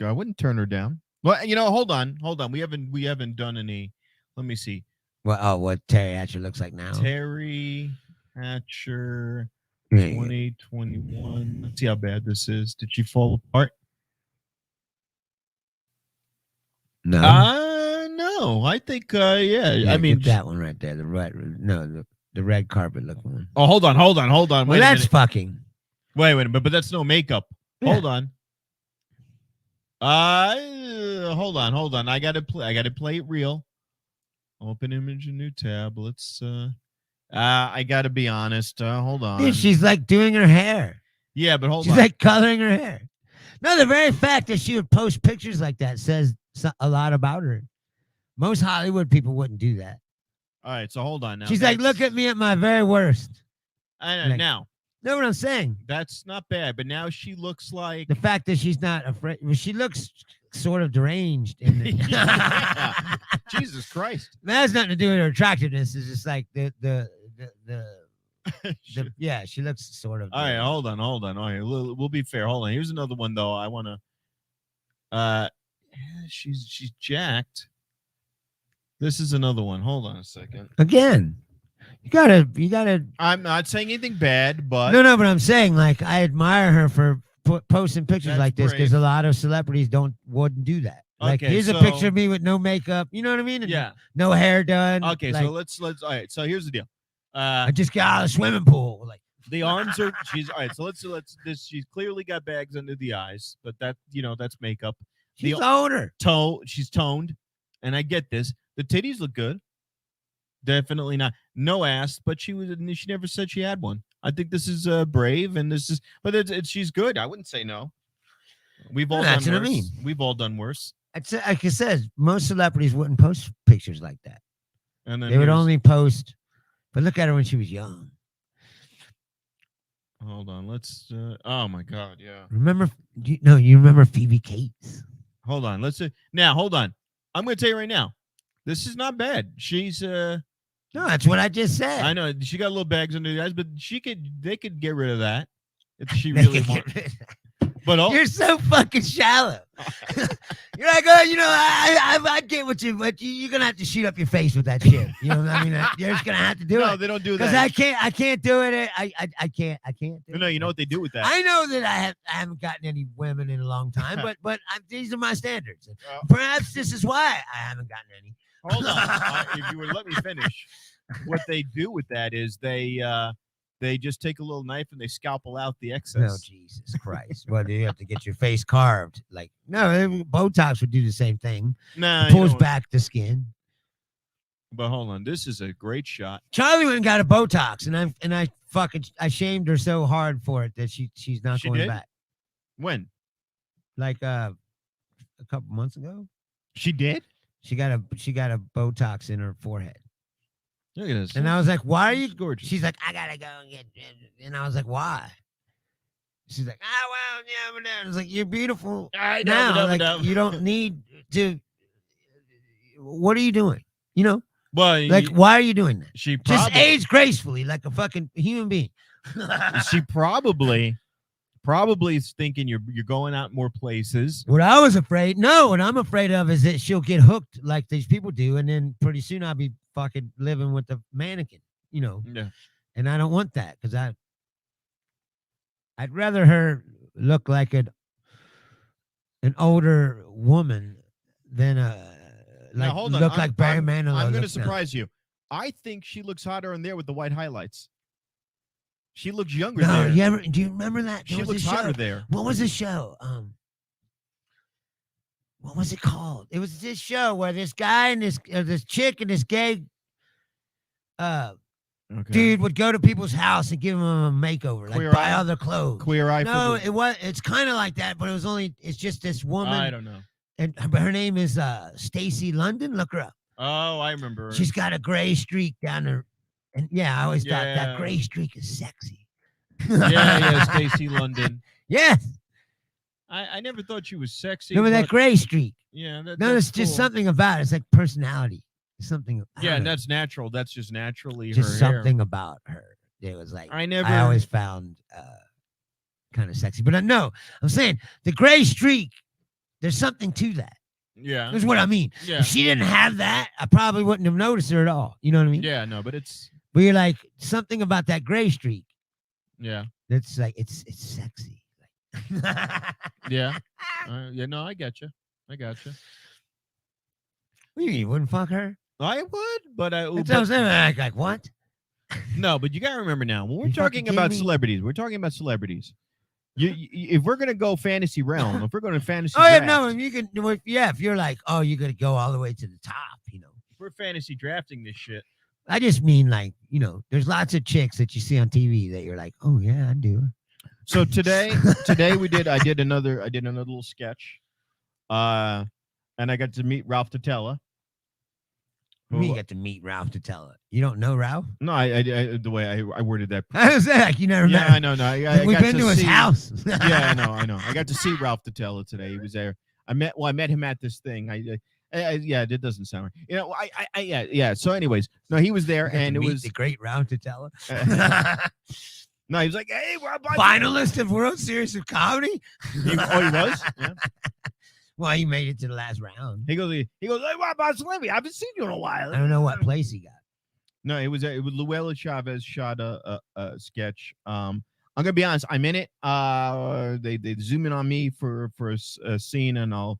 I wouldn't turn her down. Well, hold on. We haven't done any. Let me see. What Terry Hatcher looks like now. Terry Hatcher, Yeah. 2021. Let's see how bad this is. Did she fall apart? No. No. I think yeah. I mean that one right there. The red carpet looking one. Oh, hold on. Well, Wait that's fucking. Wait a minute, but that's no makeup. Yeah. Hold on. Hold on. I gotta play it real. Open image, a new tab. Let's I gotta be honest. Hold on. Dude, she's like doing her hair. Yeah, but hold on. She's like coloring her hair. No, the very fact that she would post pictures like that says a lot about her. Most Hollywood people wouldn't do that. All right, so hold on now. She's like, look at me at my very worst. I know, like, now. Know what I'm saying? That's not bad, but now she looks like the fact that she's not afraid. Well, she looks sort of deranged. In the yeah. Jesus Christ. That has nothing to do with her attractiveness. It's just like yeah, she looks sort of. All right, hold on. All right, we'll be fair. Hold on. Here's another one though. I want to. She's jacked. This is another one. Hold on a second. Again, you gotta. I'm not saying anything bad, but no, but I'm saying like I admire her for posting pictures like this because a lot of celebrities wouldn't do that. Like here's a picture of me with no makeup. You know what I mean? And yeah. No hair done. Okay, like, so let's. All right. So here's the deal. I just got out of the swimming pool. Like the arms are. She's all right. So let's. This. She's clearly got bags under the eyes, but that's makeup. She's older. She's toned, and I get this. The titties look good. Definitely not. No ass, but she never said she had one. I think this is brave, and this is. But she's good. I wouldn't say no. We've all done worse. What I mean. We've all done worse. Like I said, most celebrities wouldn't post pictures like that. And then they would only post. But look at her when she was young. Hold on, let's. Oh my God, yeah. You remember Phoebe Cates? Hold on, let's see. Now, hold on. I'm going to tell you right now. This is not bad. She's No, that's what I just said. I know she got little bags under the eyes, but they could get rid of that if she really wanted. But you're so fucking shallow. You're like, I get what you're gonna have to shoot up your face with that shit. You know what I mean? You're just gonna have to do it. No, they don't do that. Because I can't do it. I can't do it. No, you know what they do with that? I know that I haven't gotten any women in a long time, but these are my standards. Perhaps this is why I haven't gotten any. Hold on. If you would let me finish, what they do with that is they just take a little knife and they scalpel out the excess. Oh, Jesus Christ. Well, do you have to get your face carved? Like, no, Botox would do the same thing. Nah, it pulls back the skin. But hold on. This is a great shot. Charlie went and got a Botox, and I shamed her so hard for it that she's not going back. When? Like a couple months ago. She did? She got a Botox in her forehead. Look at this. And I was like, why are you gorgeous? She's like, I gotta go and get. And I was like, why? She's like, well, yeah, but I was like, you're beautiful. I know, like, you don't need to. What are you doing? You know? Well, like, why are you doing that? She just age gracefully, like a fucking human being. She probably is thinking you're going out more places. What I'm afraid of is that she'll get hooked like these people do, and then pretty soon I'll be fucking living with the mannequin, you know. Yeah. And I don't want that because I'd rather her look like an older woman than look like Barry Manilow. I'm going to surprise you. I think she looks hotter in there with the white highlights. She looks younger there. Do you remember that? She looks hotter there. What was the show? What was it called? It was this show where this guy and this chick and this gay dude would go to people's house and give them a makeover, like buy all their clothes. Queer Eye. No, it's kind of like that, but it's just this woman. I don't know. And her name is Stacy London. Look her up. Oh, I remember her. She's got a gray streak down her. And I always thought that gray streak is sexy. Yeah, Stacy London. Yes. I never thought she was sexy. Remember that gray streak? Yeah. It's just something about it. It's like personality. Something. Yeah, and that's natural. That's just naturally just her something hair. about her. It was like I always found kind of sexy. But no, I'm saying the gray streak. There's something to that. Yeah. That's what I mean. Yeah. If she didn't have that, I probably wouldn't have noticed her at all. You know what I mean? Yeah, no, but it's But you're like something about that gray streak. yeah. That's like it's sexy. Yeah. Yeah, no, I get you. I got you. You wouldn't fuck her? I would, but I That's what I'm saying. Like what? no, but you got to remember now when we're You talking fucking about kidding me? celebrities, we're talking about celebrities. If we're gonna go fantasy realm, if we're going to fantasy, Oh yeah, draft, no, you can. Yeah, if you're like, oh, you're gonna go all the way to the top, you know. if we're fantasy drafting this shit. I just mean like, you know, there's lots of chicks that you see on TV that you're like, oh yeah, I do. So today I did another little sketch, and I got to meet Ralph Tatella. You get to meet Ralph Tatella. You don't know Ralph? No, I the way I worded that. I was like, you never Yeah, met. I know. No, I We've got been to his see, house. Yeah, I know. I got to see Ralph Tatella today. He was there. I met him at this thing. Yeah, that doesn't sound right. You know, yeah. So, anyways, no, he was there, and it was the great Ralph Tatella. no, he was like, hey, we're finalist of World Series of Comedy. He was. Yeah. Well, he made it to the last round. He goes, hey, what about Slimmy? I haven't seen you in a while. I don't know what place he got. No, it was Luella Chavez shot a sketch. I'm gonna be honest. I'm in it. They zoom in on me for a scene, and I'll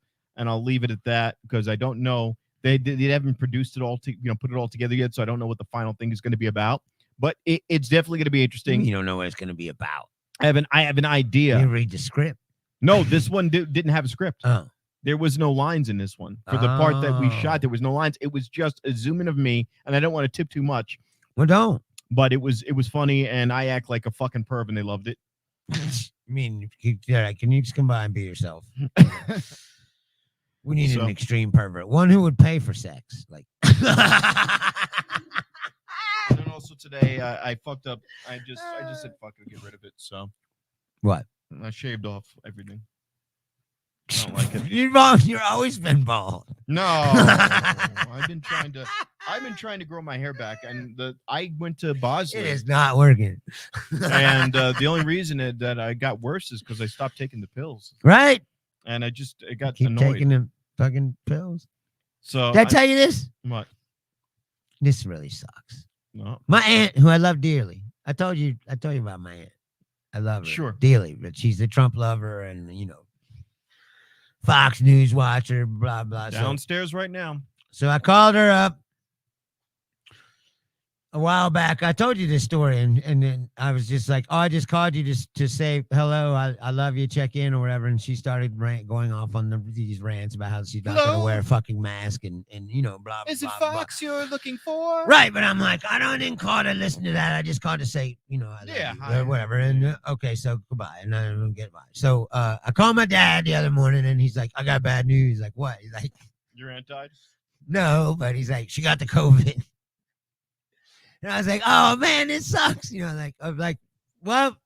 leave it at that because I don't know. They haven't produced it all put it all together yet, so I don't know what the final thing is going to be about. But it's definitely going to be interesting. You don't know what it's going to be about. I have an idea. You read the script. No, this one didn't have a script. Oh. There was no lines in this one. For the part that we shot, there was no lines. It was just a zoom in of me, and I don't want to tip too much. Well, don't. But it was funny, and I act like a fucking perv, and they loved it. I mean, can you just come by and be yourself? We need an extreme pervert, one who would pay for sex. Like, and then also today, I fucked up. I just said fuck it, get rid of it. So what? I shaved off everything. I don't like it. You're always been bald. No, I've been trying to grow my hair back, and I went to Bosley. It is not working. And the only reason that I got worse is because I stopped taking the pills. Right. And I got Keep annoyed. taking the fucking pills. So did I tell you this? What? This really sucks. No. My aunt, who I love dearly. I told you about my aunt. I love her sure dearly, but she's the Trump lover and Fox News watcher, blah blah. Downstairs right now. So I called her up a while back. I told you this story, and then I was just like, "Oh, I just called you to say hello. I love you, check in or whatever." And she started going off on these rants about how she's not going to wear a fucking mask and blah blah. Is it blah, Fox blah. you're looking for? Right, but I'm like, I didn't call to listen to that. I just called to say, I love you, or whatever. And okay, so goodbye, and I don't get by. So I called my dad the other morning, and he's like, I got bad news. He's like, what? He's like, you're anti? No, but he's like, she got the COVID. And I was like, oh man, this sucks. I'm like, well,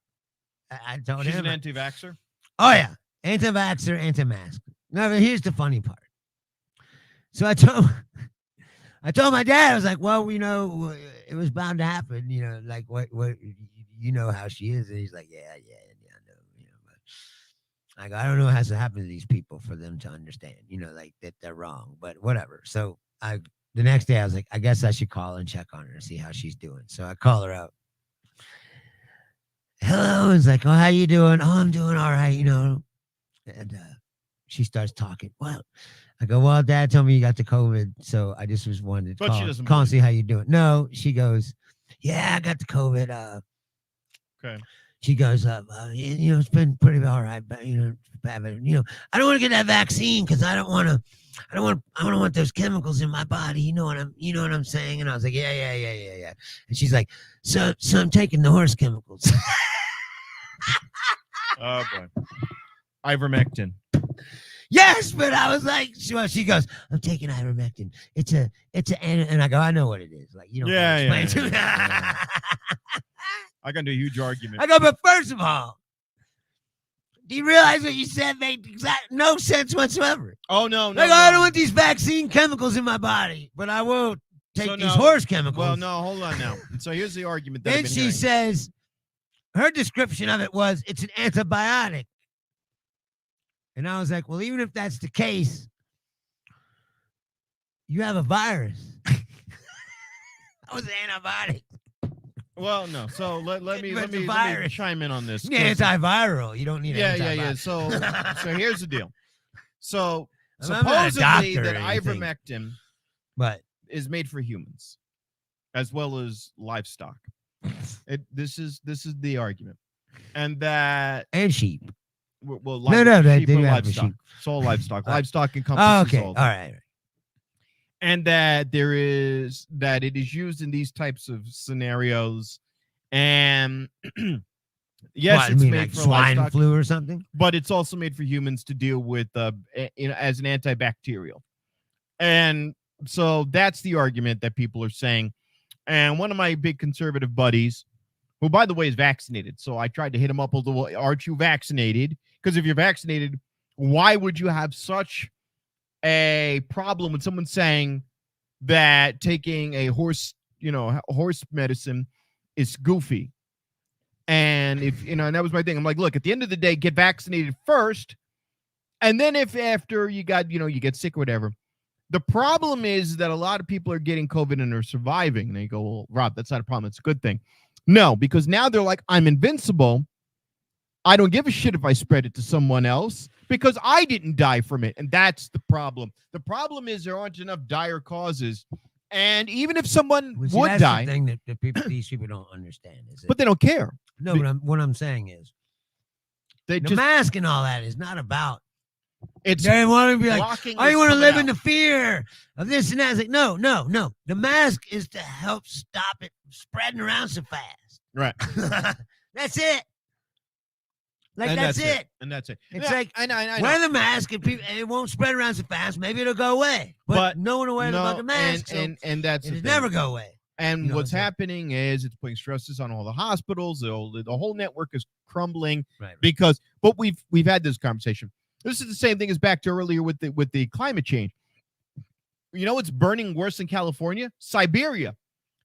I told him. She's an anti-vaxxer? Oh yeah. Anti-vaxxer, anti-mask. Now, but here's the funny part. So I told my dad, I was like, well, it was bound to happen, like what you know how she is. And he's like, yeah, I know, but I don't know what has to happen to these people for them to understand, like that they're wrong, but whatever. So the next day I was like, I guess I should call and check on her and see how she's doing. So I call her up. Hello. It's like, oh, how you doing? Oh, I'm doing all right, And she starts talking. Well, I go, well, Dad told me you got the COVID, so I just was wanted to call and see how you doing. No, she goes, yeah, I got the COVID. Okay. She goes, it's been pretty all right, but I don't want to get that vaccine because I don't want those chemicals in my body. You know what I'm saying? And I was like, yeah. And she's like, so I'm taking the horse chemicals. Oh boy. Ivermectin. Yes, but I was like, she goes, I'm taking ivermectin. And I go, I know what it is. Like, you don't explain to me. I got into a huge argument. I go, but first of all, do you realize what you said made no sense whatsoever? Oh, no. I don't want these vaccine chemicals in my body, but I will take these horse chemicals. Well, no, hold on now. So here's the argument. Then she says, her description of it was it's an antibiotic. And I was like, well, even if that's the case, you have a virus. That was an antibiotic. Well, no. So let me chime in on this. Yeah, antiviral. You don't need yeah. So here's the deal. So I'm not a supposedly doctor that or anything. ivermectin But is made for humans as well as livestock. This is the argument, and that sheep. well, No, sheep they or do have livestock. sheep. It's all livestock. All right. Livestock encompasses Okay, all right. And that it is used in these types of scenarios, and yes, What, it's mean, made like for swine livestock, flu or something. but it's also made for humans to deal with, as an antibacterial. And so that's the argument that people are saying. And one of my big conservative buddies, who, by the way, is vaccinated. So I tried to hit him up a little. Aren't you vaccinated? Because if you're vaccinated, why would you have such a problem with someone saying that taking a horse medicine is goofy? And and that was my thing. I'm like, look, at the end of the day, get vaccinated first. And then if after you get sick or whatever. The problem is that a lot of people are getting COVID and are surviving. And they go, well, Rob, that's not a problem. It's a good thing. No, because now they're like, I'm invincible. I don't give a shit if I spread it to someone else because I didn't die from it. And that's the problem. The problem is there aren't enough dire causes. And even if someone would die, the thing that these people don't understand is, but they don't care. No, but what I'm saying is, the mask and all that is not about. They want to be like, oh, you want to live in the fear of this and that. It's like, no. The mask is to help stop it spreading around so fast. Right. That's it. That's it. And that's it. It's I wear the mask and it won't spread around so fast. Maybe it'll go away. But no one will wear the fucking mask. And that's it'll never go away. And what's happening is it's putting stresses on all the hospitals. The whole network is crumbling. Right. But we've had this conversation. This is the same thing as back to earlier with the climate change. You know what's burning worse than California? Siberia.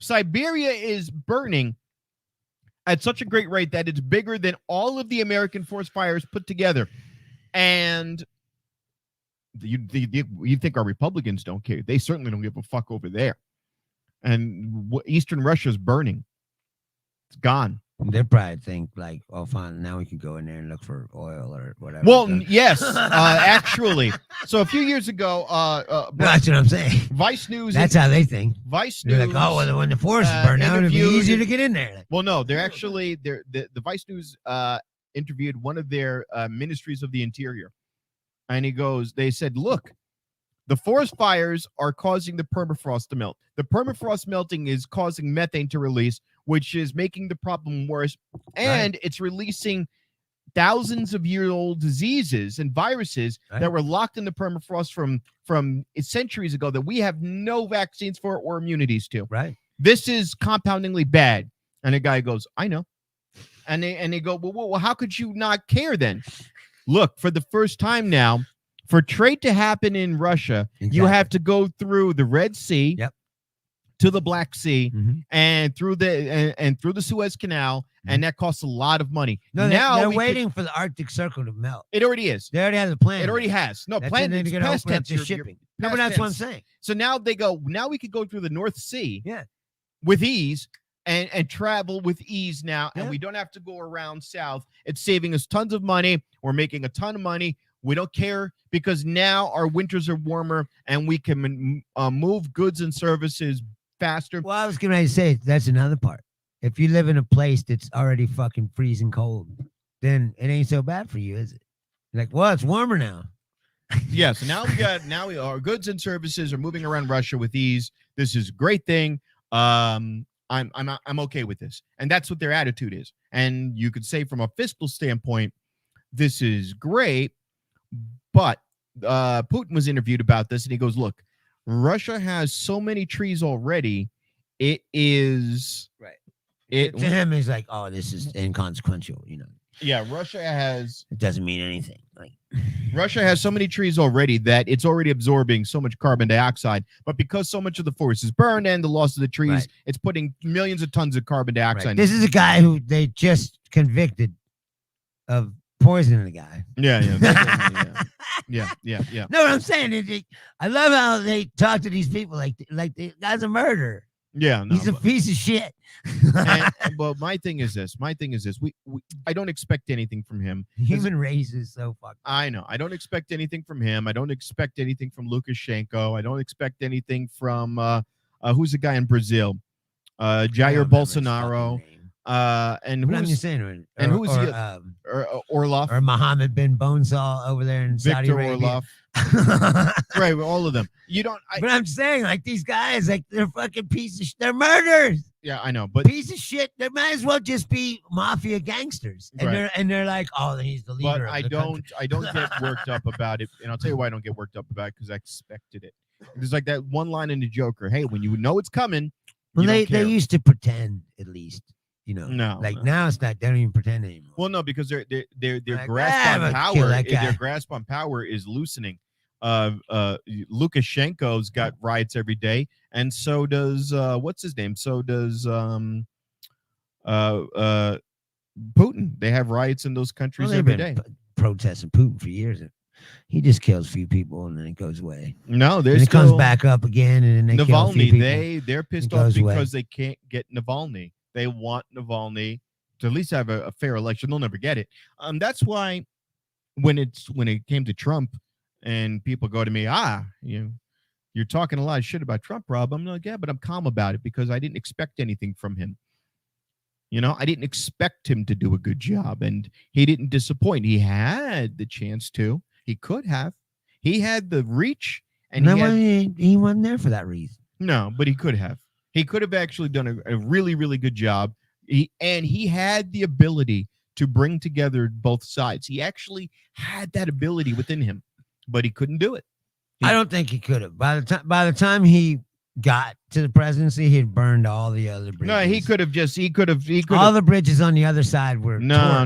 Siberia is burning at such a great rate that it's bigger than all of the American forest fires put together. And you think our Republicans don't care? They certainly don't give a fuck over there. And Eastern Russia is burning. It's gone. They probably think like, oh, fine, now we can go in there and look for oil or whatever. Well, yes, actually. So a few years ago, that's what I'm saying. Vice News. That's how they think. Vice News. They're like, oh, well, when the forest is burned out, it'd be easier to get in there. Well, no, they're actually the Vice News interviewed one of their ministries of the interior, and they said, look, the forest fires are causing the permafrost to melt. The permafrost melting is causing methane to release, which is making the problem worse. And it's releasing thousands of year-old diseases and viruses that were locked in the permafrost from centuries ago that we have no vaccines for or immunities to. Right. This is compoundingly bad. And a guy goes, I know. And they go, well, how could you not care then? Look, for the first time now, for trade to happen in Russia, you have to go through the Red Sea to the Black Sea and through the Suez Canal, and that costs a lot of money. No, now they're waiting for the Arctic Circle to melt. It already is. They already have the plan. It already has. No, plan is past tense. Shipping. No, but that's what I'm saying. So now they go. Now we could go through the North Sea. Yeah. With ease. And travel with ease now, and we don't have to go around south. It's saving us tons of money. We're making a ton of money. We don't care because now our winters are warmer and we can move goods and services faster. Well, I was going to say that's another part. If you live in a place that's already fucking freezing cold, then it ain't so bad for you, is it? You're like, well, it's warmer now. Yeah, so now our goods and services are moving around Russia with ease. This is a great thing. I'm okay with this. And that's what their attitude is. And you could say from a fiscal standpoint, this is great. But Putin was interviewed about this, and he goes, look, Russia has so many trees already. It is right. To him, he's like, oh, this is inconsequential, Yeah, Russia has. It doesn't mean anything. Russia has so many trees already that it's already absorbing so much carbon dioxide. But because so much of the forest is burned and the loss of the trees, it's putting millions of tons of carbon dioxide. This is a guy who they just convicted of poisoning the guy. Yeah, definitely, yeah. No, what I'm saying is, I love how they talk to these people like the guy's a murderer. Yeah, no, He's a piece of shit. well, my thing is this. We I don't expect anything from him. Human race is so fucked. I know. I don't expect anything from him. I don't expect anything from Lukashenko. I don't expect anything from who's the guy in Brazil, Jair Bolsonaro. And what I'm who's saying, and who's Orlov or Mohammed bin Bonesaw over there in Saudi Victor Arabia. Orlov. Right, all of them. You don't. But I'm saying, like, these guys, like, they're fucking pieces. They're murderers. Yeah, I know, but piece of shit. They might as well just be mafia gangsters, and they're like, oh, he's the leader. But I don't get worked up about it, and I'll tell you why I don't get worked up about it, because I expected it. There's like that one line in the Joker. Hey, when you know it's coming, well, they used to pretend, at least. No. Now it's not. They don't even pretend anymore. Well, no, because their like, grasp on power, their grasp on power is loosening. Lukashenko's got riots every day, and so does what's his name? So does Putin. They have riots in those countries every day. Protesting Putin for years. He just kills a few people and then it goes away. No, it comes back up again, and then they kill a few people. They're pissed off because they can't get Navalny. They want Navalny to at least have a fair election. They'll never get it. That's why when it came to Trump and people go to me, you're talking a lot of shit about Trump, Rob. I'm like, yeah, but I'm calm about it because I didn't expect anything from him. I didn't expect him to do a good job, and he didn't disappoint. He had the chance to. He could have. He had the reach, and he wasn't there for that reason. No, but he could have. He could have actually done a really, really good job. He had the ability to bring together both sides. He actually had that ability within him, but he couldn't do it. I don't think he could have. By the time he got to the presidency, he had burned all the other bridges. No, he could have. All the bridges on the other side were No.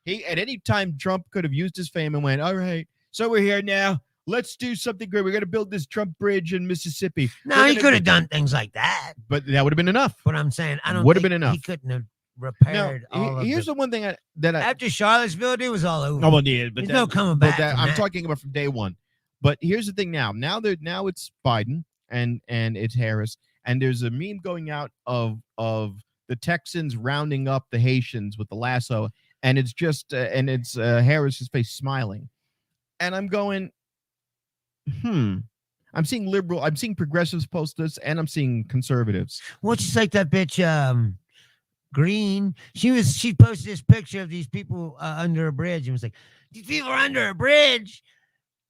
He, at any time, Trump could have used his fame and went, all right, so we're here now. Let's do something great. We're going to build this Trump bridge in Mississippi. No, he could have done things like that. But that would have been enough. But I'm saying, I don't would have been enough. He couldn't have repaired all of here's the one thing after Charlottesville, it was all over. Oh, well, yeah, but there's no coming back. I'm talking about from day one. But here's the thing now. Now it's Biden and it's Harris. And there's a meme going out of the Texans rounding up the Haitians with the lasso. And it's just Harris's face smiling. And I'm going, I'm seeing I'm seeing progressives post this, and I'm seeing conservatives. Well, just like that bitch Green. She posted this picture of these people under a bridge and was like, these people are under a bridge.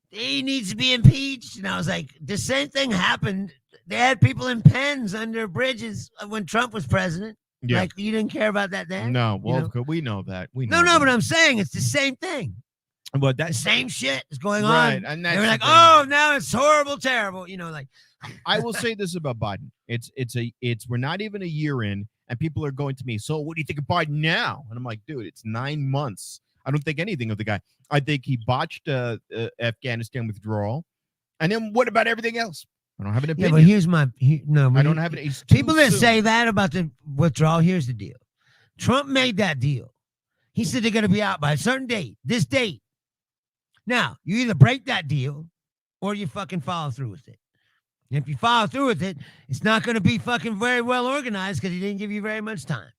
He needs to be impeached. And I was like, the same thing happened. They had people in pens under bridges when Trump was president. Yeah. Like, you didn't care about that then? No, well, we know that. No, but I'm saying it's the same thing. But that same shit is going on. And they were like, oh, now it's horrible, terrible. Like I will say this about Biden. We're not even a year in, and people are going to me, so what do you think of Biden now? And I'm like, dude, it's 9 months. I don't think anything of the guy. I think he botched Afghanistan withdrawal. And then what about everything else? I don't have an opinion. Yeah, but here's I don't have an people that say that about the withdrawal. Here's the deal. Trump made that deal. He said they're going to be out by a certain date, this date. Now, you either break that deal or you fucking follow through with it. And if you follow through with it, it's not going to be fucking very well organized because he didn't give you very much time.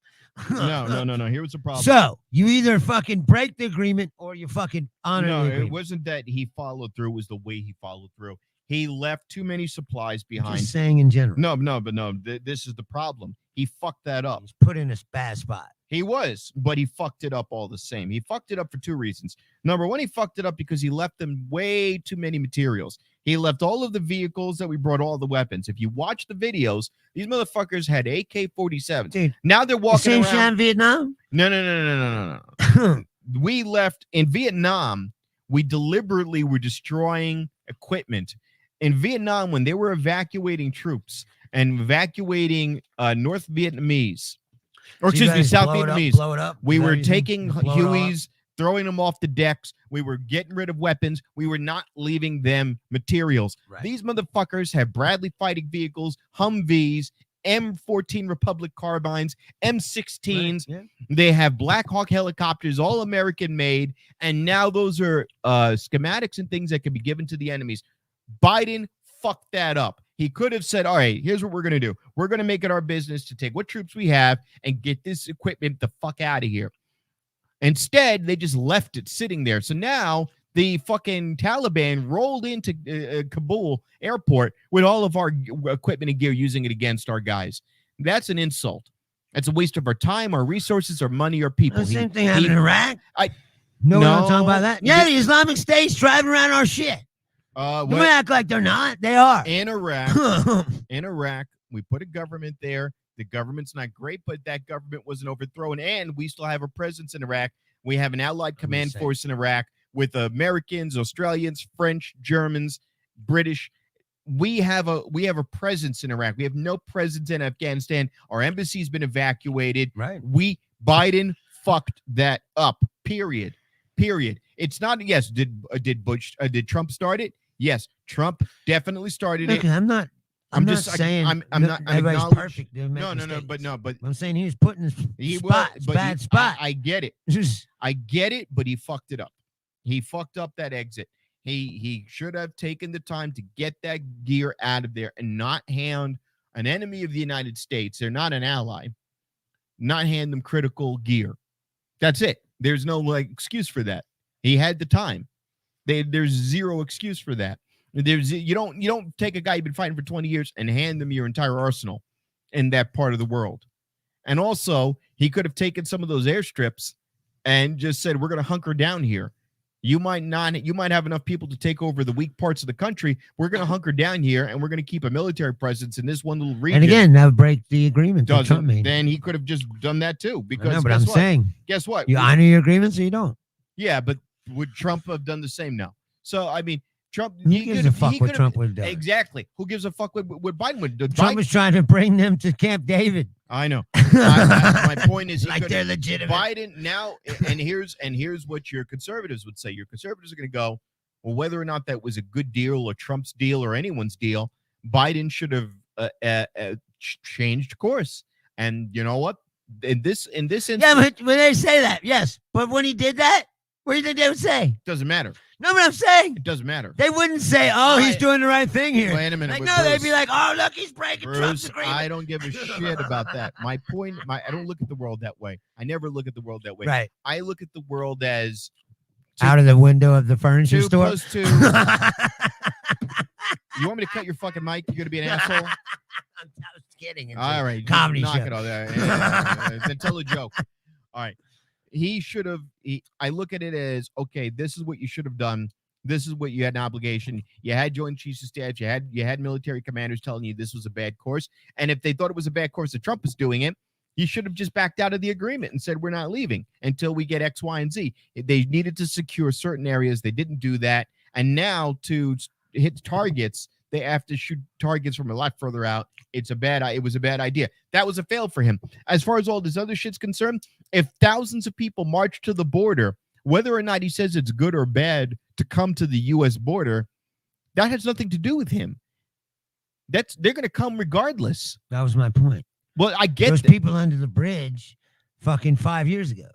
No. Here's the problem. So, you either fucking break the agreement or you fucking honor the agreement. No, it wasn't that he followed through. It was the way he followed through. He left too many supplies behind. Just saying in general. No. This is the problem. He fucked that up. He's put in a bad spot. He was, but he fucked it up all the same. He fucked it up for two reasons. Number one, he fucked it up because he left them way too many materials. He left all of the vehicles that we brought, all the weapons. If you watch the videos, these motherfuckers had AK-47s. Dude, now they're walking around. Same shit in Vietnam? No. We left in Vietnam. We deliberately were destroying equipment. In Vietnam, when they were evacuating troops and evacuating North Vietnamese, or excuse me, South Vietnamese, blow it up. We were taking Hueys, throwing them off the decks. We were getting rid of weapons. We were not leaving them materials. Right. These motherfuckers have Bradley fighting vehicles, Humvees, M14 Republic carbines, M16s. Right, yeah. They have Black Hawk helicopters, all American made, and now those are schematics and things that can be given to the enemies. Biden fucked that up. He could have said, all right, here's what we're going to do. We're going to make it our business to take what troops we have and get this equipment the fuck out of here. Instead, they just left it sitting there. So now the fucking Taliban rolled into Kabul airport with all of our equipment and gear, using it against our guys. That's an insult. That's a waste of our time, our resources, our money, our people. The same thing happened in Iraq. No, we're not talking about that. Yeah, the Islamic State's driving around our shit. Don't act like they're not. They are. In Iraq, we put a government there. The government's not great, but that government wasn't overthrown, and we still have a presence in Iraq. We have an allied command force in Iraq with Americans, Australians, French, Germans, British. We have a presence in Iraq. We have no presence in Afghanistan. Our embassy's been evacuated. Right. Biden fucked that up. Period. It's not. Yes. Did Trump start it? Yes. Trump definitely started it. I'm not saying I'm not. Everybody's perfect. No. But I'm saying he was putting bad spot. I get it. I get it, but he fucked it up. He fucked up that exit. He should have taken the time to get that gear out of there and not hand an enemy of the United States. They're not an ally. Not hand them critical gear. That's it. There's no excuse for that. He had the time. There's zero excuse for that. You don't take a guy you've been fighting for 20 years and hand them your entire arsenal in that part of the world. And also, he could have taken some of those airstrips and just said, we're going to hunker down here. You might have enough people to take over the weak parts of the country. We're going to hunker down here, and we're going to keep a military presence in this one little region. And again, that would break the agreement that Trump made. Then he could have just done that too. Because but I'm saying, guess what? You honor your agreements or you don't. Yeah, but would Trump have done the same now? So, I mean, Trump. Who gives a fuck what Trump would have done? Exactly. Who gives a fuck what Biden would do? Trump was trying to bring them to Camp David. I know. My point is, like they're legitimate. Biden now, and here's what your conservatives would say. Your conservatives are going to go, well, whether or not that was a good deal or Trump's deal or anyone's deal, Biden should have changed course. And you know what? In this instance, yeah, but when they say that, yes, but when he did that, what do you think they would say? Doesn't matter. No, but I'm saying it doesn't matter. They wouldn't say, "Oh, he's doing the right thing here." Wait a minute. Like, no, Bruce, they'd be like, "Oh, look, he's breaking Trump's agreement." I don't give a shit about that. My point, I don't look at the world that way. I never look at the world that way. Right. I look at the world as out of the window of the furniture store. 2 + 2. You want me to cut your fucking mic? You're gonna be an asshole. I was kidding. It's all right, comedy knock show. It all there. Then tell a joke. All right. He should have. I look at it as, okay, this is what you should have done. This is what you had an obligation. You had Joint Chiefs of Staff. You had military commanders telling you this was a bad course. And if they thought it was a bad course that Trump was doing it, you should have just backed out of the agreement and said, we're not leaving until we get X, Y, and Z. They needed to secure certain areas. They didn't do that. And now to hit targets, they have to shoot targets from a lot further out. It was a bad idea. That was a fail for him. As far as all this other shit's concerned, if thousands of people march to the border, whether or not he says it's good or bad to come to the U.S. border, that has nothing to do with him. They're going to come regardless. That was my point. Well, I get those people under the bridge fucking 5 years ago.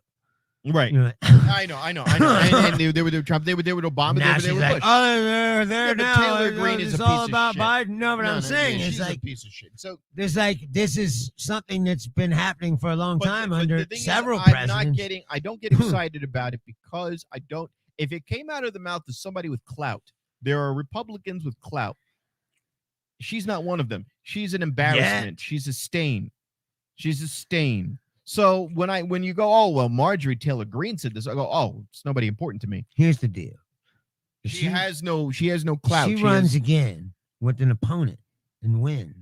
Right. I know. And they were Trump. They were Obama. They were like, Bush. Oh, they're now. Taylor Greene is it's a all piece about of shit. Biden. No, but I'm saying she's it's like a piece of shit. So there's this is something that's been happening for a long time under several presidents. I don't get excited about it because I don't. If it came out of the mouth of somebody with clout, there are Republicans with clout. She's not one of them. She's an embarrassment. Yeah. She's a stain. So when you go, oh, well, Marjorie Taylor Greene said this, I go, oh, it's nobody important to me. Here's the deal. She has no clout. She runs again with an opponent and wins.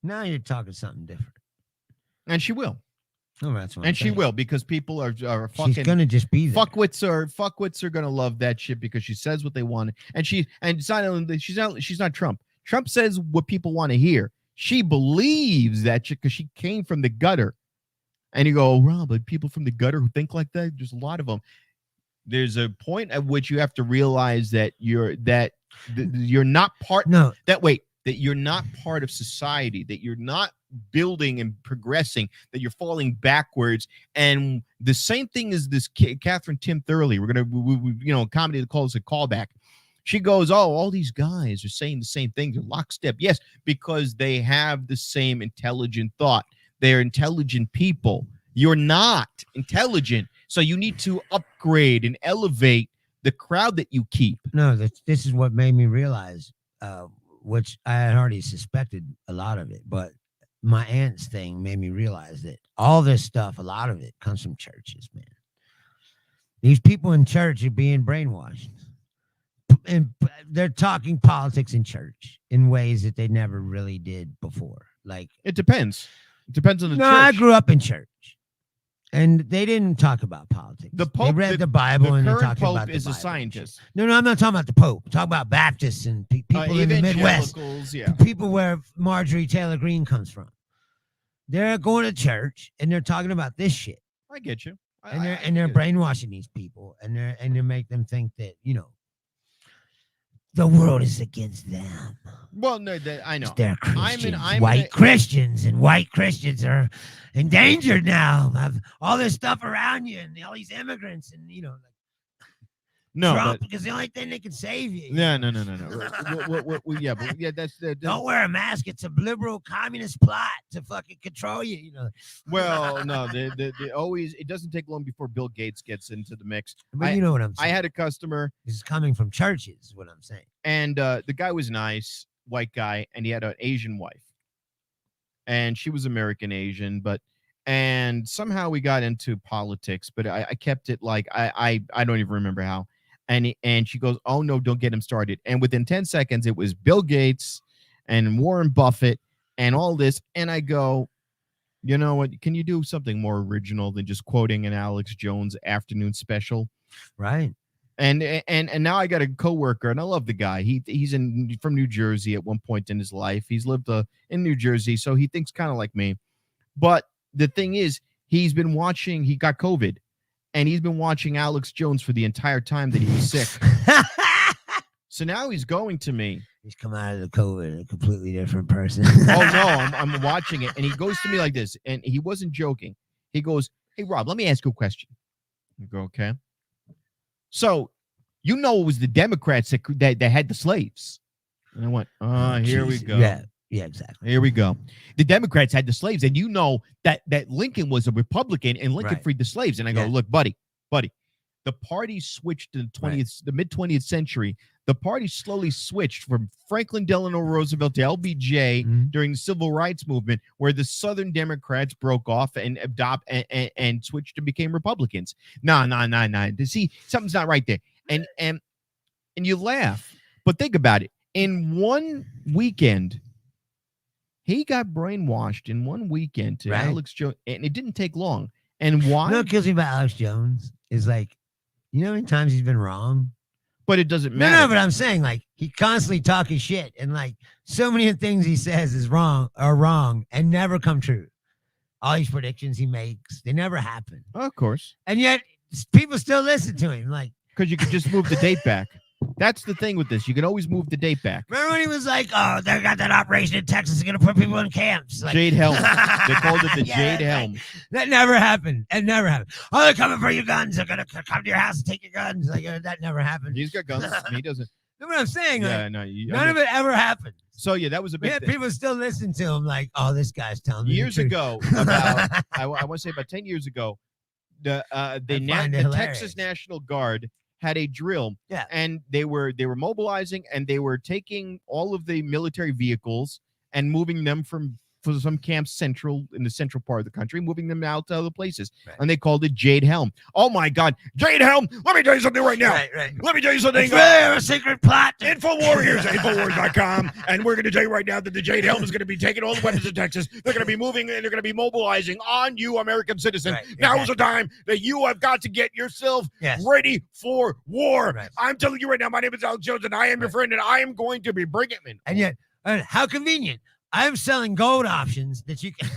Now you're talking something different. And she will. Oh, that's what and she will, because people are fucking. She's gonna just be there. Fuckwits are gonna love that shit because she says what they want, and it's not only she's not Trump. Trump says what people want to hear. She believes that shit because she came from the gutter. And you go, Rob, but people from the gutter who think like that, there's a lot of them. There's a point at which you have to realize that you're not part. No, that wait, that you're not part of society, that you're not building and progressing, that you're falling backwards. And the same thing is this Catherine Tim Thurley. We're gonna, comedy that calls a callback. She goes, "Oh, all these guys are saying the same thing. They're lockstep." Yes, because they have the same intelligent thought. They're intelligent people. You're not intelligent, so you need to upgrade and elevate the crowd that you keep. No, this is what made me realize, which I had already suspected a lot of it, but my aunt's thing made me realize that all this stuff, a lot of it comes from churches, man. These people in church are being brainwashed. And they're talking politics in church in ways that they never really did before. Like, it depends. It depends on the church. I grew up in church, and they didn't talk about politics. The Pope, they read the Bible, and they current talked Pope about the is a Bible. scientist. No, I'm not talking about the Pope. I'm talking about Baptists and people in the Midwest. Yeah. People where Marjorie Taylor Greene comes from. They're going to church and they're talking about this shit. I get you. And they're brainwashing these people, and they make them think that, the world is against them. Well, no, I know. They're Christians, I'm white Christians, and white Christians are endangered now. Have all this stuff around you, and all these immigrants, and no, Trump is the only thing that can save you. No. Yeah, that's Don't wear a mask. It's a liberal communist plot to fucking control you. Well, no, they always. It doesn't take long before Bill Gates gets into the mix. But you know what I'm saying. I had a customer. This is coming from churches, is what I'm saying. And the guy was nice, white guy, and he had an Asian wife, and she was American Asian, and somehow we got into politics, but I kept it like I don't even remember how. And she goes, "Oh no, don't get him started." And within 10 seconds, it was Bill Gates and Warren Buffett and all this. And I go, you know what? Can you do something more original than just quoting an Alex Jones afternoon special? Right. And now I got a coworker, and I love the guy. He's from New Jersey at one point in his life. He's lived in New Jersey, so he thinks kind of like me. But the thing is, he got COVID. And he's been watching Alex Jones for the entire time that he was sick. So now he's going to me. He's come out of the COVID a completely different person. Oh, no, I'm watching it. And he goes to me like this. And he wasn't joking. He goes, "Hey, Rob, let me ask you a question." I go, "Okay." So, it was the Democrats that had the slaves. And I went, here we go. Yeah, exactly. Here we go. The Democrats had the slaves, and that Lincoln was a Republican, and Lincoln freed the slaves. And I go, "Look, buddy, the party switched in the mid 20th century. The party slowly switched from Franklin Delano Roosevelt to LBJ during the Civil Rights Movement, where the Southern Democrats broke off and and switched and became Republicans. No. See, something's not right there. And you laugh, but think about it. In one weekend, he got brainwashed in one weekend to Alex Jones, and it didn't take long. And why? What kills me about Alex Jones is like, how many times he's been wrong? But it doesn't matter. No, but I'm saying, like, he constantly talking shit, and like so many things he says are wrong and never come true. All these predictions he makes, they never happen. Of course. And yet people still listen to him. Like, because you could just move the date back. That's the thing with this. You can always move the date back. Remember when he was like, "Oh, they got that operation in Texas. They're going to put people in camps." Like, Jade Helm. They called it the Jade Helm. That never happened. It never happened. "Oh, they're coming for your guns. They're going to come to your house and take your guns." Like, that never happened. He's got guns. He doesn't. You know what I'm saying? Yeah, like, no. None of it ever happened. So, yeah, that was a big thing. People still listen to him like, "Oh, this guy's telling me years the truth." ago, I want to say about 10 years ago, the Texas National Guard had a drill, and they were mobilizing, and they were taking all of the military vehicles and moving them for some camps in the central part of the country, moving them out to other places. Right. And they called it Jade Helm. Oh my God, Jade Helm! Let me tell you something right now. Right. Let me tell you something. It's really a secret plot. InfoWarriors, InfoWars.com, and we're going to tell you right now that the Jade Helm is going to be taking all the weapons in Texas. They're going to be moving, and they're going to be mobilizing on you, American citizen. Right. Now is the time that you have got to get yourself ready for war. Right. I'm telling you right now, my name is Alex Jones, and I am your friend, and I am going to be bringing it. And yet, how convenient. I'm selling gold options that you can.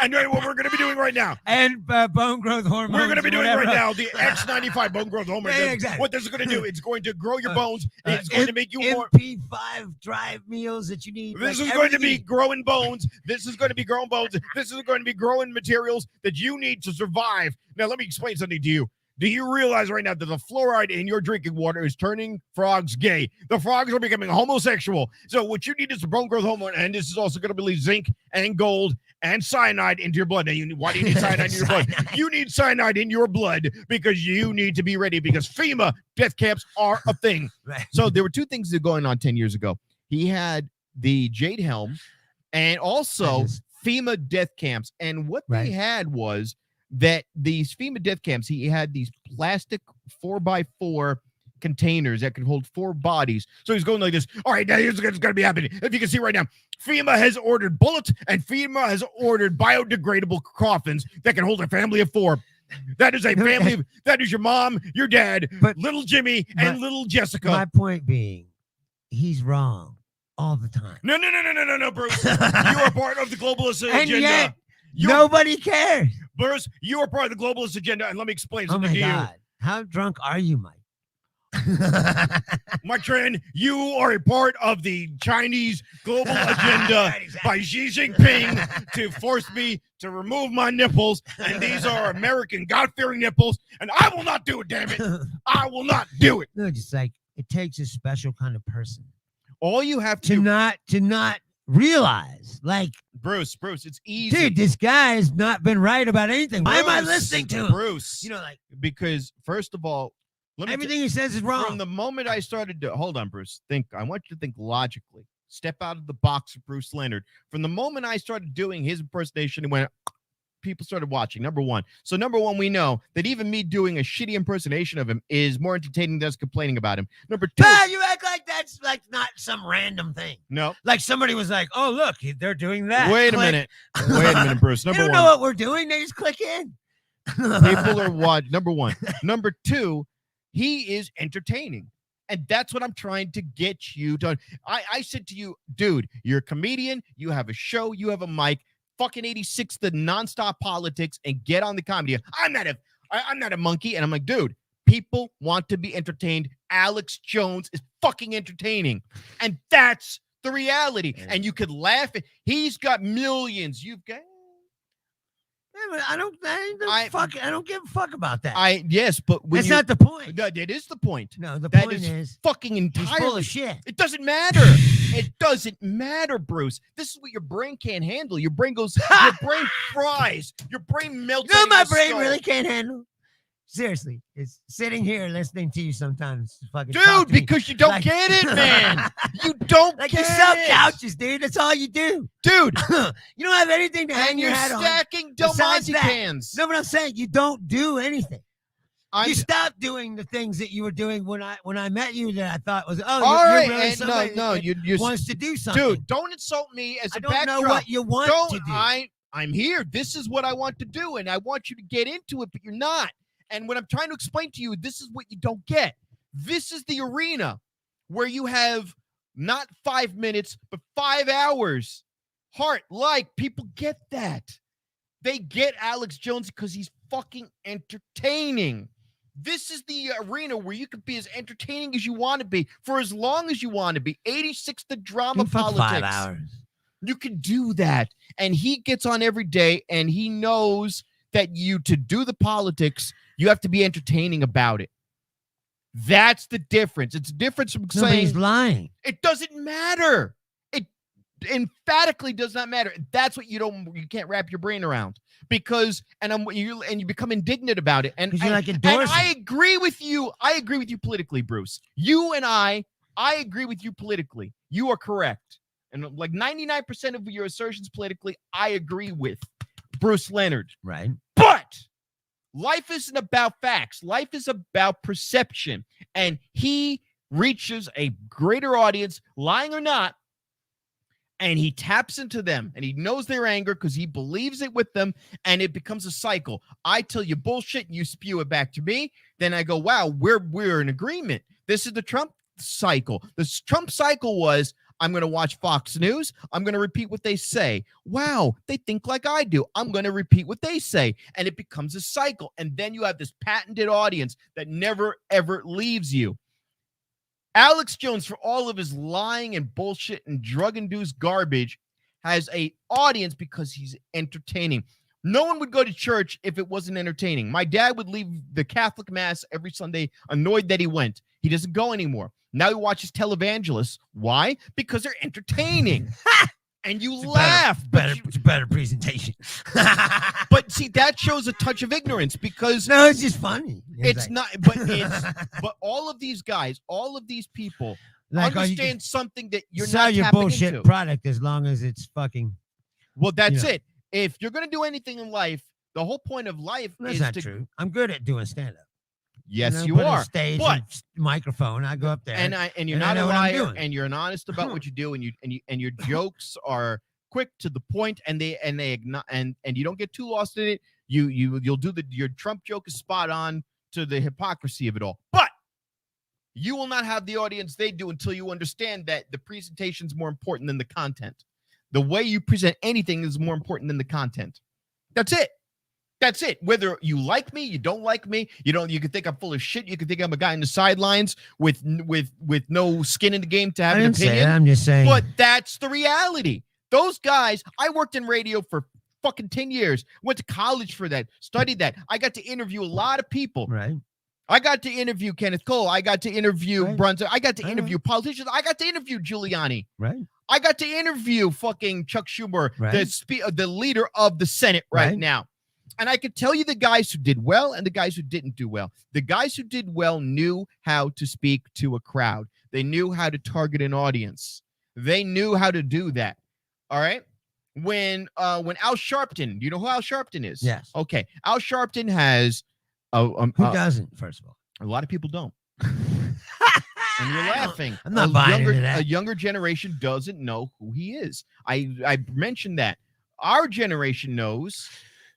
And then what we're going to be doing right now. And bone growth hormones. We're going to be doing whatever. right now the X95 bone growth hormone. Yeah, exactly. What this is going to do, it's going to grow your bones. It's going to make you more. MP5 drive meals that you need. This is going to be growing bones. This is going to be growing bones. This is going to be growing materials that you need to survive. Now, let me explain something to you. Do you realize right now that the fluoride in your drinking water is turning frogs gay? The frogs are becoming homosexual. So what you need is the bone growth hormone, and this is also going to release zinc and gold and cyanide into your blood. Now, why do you need cyanide in your blood? You need cyanide in your blood because you need to be ready because FEMA death camps are a thing. Right. So there were two things that were going on 10 years ago. He had the Jade Helm and also FEMA death camps. And what they had was that these FEMA death camps, he had these plastic 4x4 containers that could hold 4 bodies. So he's going like this. All right, now here's what's going to be happening. If you can see right now, FEMA has ordered bullets and FEMA has ordered biodegradable coffins that can hold a family of 4. That is a family. That is your mom, your dad, little Jimmy, and little Jessica. My point being, he's wrong all the time. No, Bruce. You are part of the globalist agenda. And yet, nobody cares. Bruce, you are part of the globalist agenda, and let me explain something to you. How drunk are you, Mike? My friend, you are a part of the Chinese global agenda by Xi Jinping to force me to remove my nipples, and these are American God-fearing nipples, and I will not do it, damn it. I will not do it. No, just like it takes a special kind of person. All you have to not realize, like, Bruce, it's easy. Dude, this guy has not been right about anything. Why am I listening to him? Bruce, because first of all, everything he says is wrong. From the moment I started to hold on, Bruce, I want you to think logically. Step out of the box of Bruce Leonard. From the moment I started doing his impersonation, it went. People started watching. Number one, we know that even me doing a shitty impersonation of him is more entertaining than us complaining about him. Number two, you act like that's like not some random thing. No, like somebody was like, "Oh, look, they're doing that." Wait a minute, Bruce. They Number don't one, know what we're doing. They just click in. People are watching. Number one. Number two, he is entertaining. And that's what I'm trying to get you done. I said to you, dude, you're a comedian. You have a show. You have a mic. Fucking 86 the nonstop politics and get on the comedy. I'm not a monkey. And I'm like, dude, people want to be entertained. Alex Jones is fucking entertaining. And that's the reality. And you could laugh at. He's got millions. You've got. I don't give a fuck about that. But that's not the point. No, it is the point. No, the point is fucking entirely he's full of shit. It doesn't matter. It doesn't matter, Bruce. This is what your brain can't handle. Your brain goes. Your brain fries. Your brain melts. No, my brain really can't handle. Seriously, it's sitting here listening to you sometimes. Fucking dude, because you don't get it, man. You don't like get you sell it. couches, dude. That's all you do, dude. You don't have anything to hang your hat on. You're stacking Delmonte cans. No, but I'm saying you don't do anything. You stopped doing the things that you were doing when I met you that I thought was you're really somebody you wants to do something. Dude, don't insult me as a backdrop. I don't know what you want to do. I'm here. This is what I want to do, and I want you to get into it, but you're not. And what I'm trying to explain to you, this is what you don't get. This is the arena where you have not 5 minutes, but 5 hours. People get that. They get Alex Jones because he's fucking entertaining. This is the arena where you can be as entertaining as you want to be for as long as you want to be. 86 the drama politics. 5 hours. You can do that. And he gets on every day and he knows that to do the politics, you have to be entertaining about it. That's the difference. It's a difference from saying he's lying. It doesn't matter. It emphatically does not matter. That's what you can't wrap your brain around because you become indignant about it. And I agree with you. I agree with you politically, Bruce. You and I agree with you politically. You are correct. And like 99% of your assertions politically, I agree with Bruce Leonard. Right. But life isn't about facts. Life is about perception. And he reaches a greater audience, lying or not, and he taps into them. And he knows their anger because he believes it with them, and it becomes a cycle. I tell you bullshit, and you spew it back to me. Then I go, wow, we're in agreement. This is the Trump cycle. The Trump cycle was, I'm going to watch Fox News. I'm going to repeat what they say. Wow, they think like I do. I'm going to repeat what they say. And it becomes a cycle. And then you have this patented audience that never, ever leaves you. Alex Jones, for all of his lying and bullshit and drug-induced garbage, has a audience because he's entertaining. No one would go to church if it wasn't entertaining. My dad would leave the Catholic Mass every Sunday annoyed that he went. He doesn't go anymore. Now he watches televangelists. Why? Because they're entertaining. And you laugh. It's a better presentation. But see, that shows a touch of ignorance because no, it's just funny. It's not, but all of these guys, all of these people understand something that you're sell not your tapping bullshit into. product as long as it's fucking. Well, that's it. If you're going to do anything in life, the whole point of life that's is not true. I'm good at doing stand-up. Yes, you are. Stage, but microphone. I go up there, and you're not a liar, and you're honest about what you do, and your jokes are quick to the point, and you don't get too lost in it. You'll do your Trump joke is spot on to the hypocrisy of it all, but you will not have the audience they do until you understand that the presentation is more important than the content. The way you present anything is more important than the content. That's it. That's it. Whether you like me, you don't like me, you can think I'm full of shit. You can think I'm a guy in the sidelines with no skin in the game to have an opinion. I'm just saying. But that's the reality. Those guys, I worked in radio for fucking 10 years, went to college for that, studied that. I got to interview a lot of people. Right. I got to interview Kenneth Cole. I got to interview Brunson. I got to interview politicians. I got to interview Giuliani. Right. I got to interview fucking Chuck Schumer, the leader of the Senate right now. And I could tell you the guys who did well and the guys who didn't do well. The guys who did well knew how to speak to a crowd. They knew how to target an audience. They knew how to do that. All right. When Al Sharpton, do you know who Al Sharpton is? Yes. Okay. Al Sharpton has who doesn't, first of all? A lot of people don't. And you're laughing. I'm not buying into that. A younger generation doesn't know who he is. I mentioned that. Our generation knows.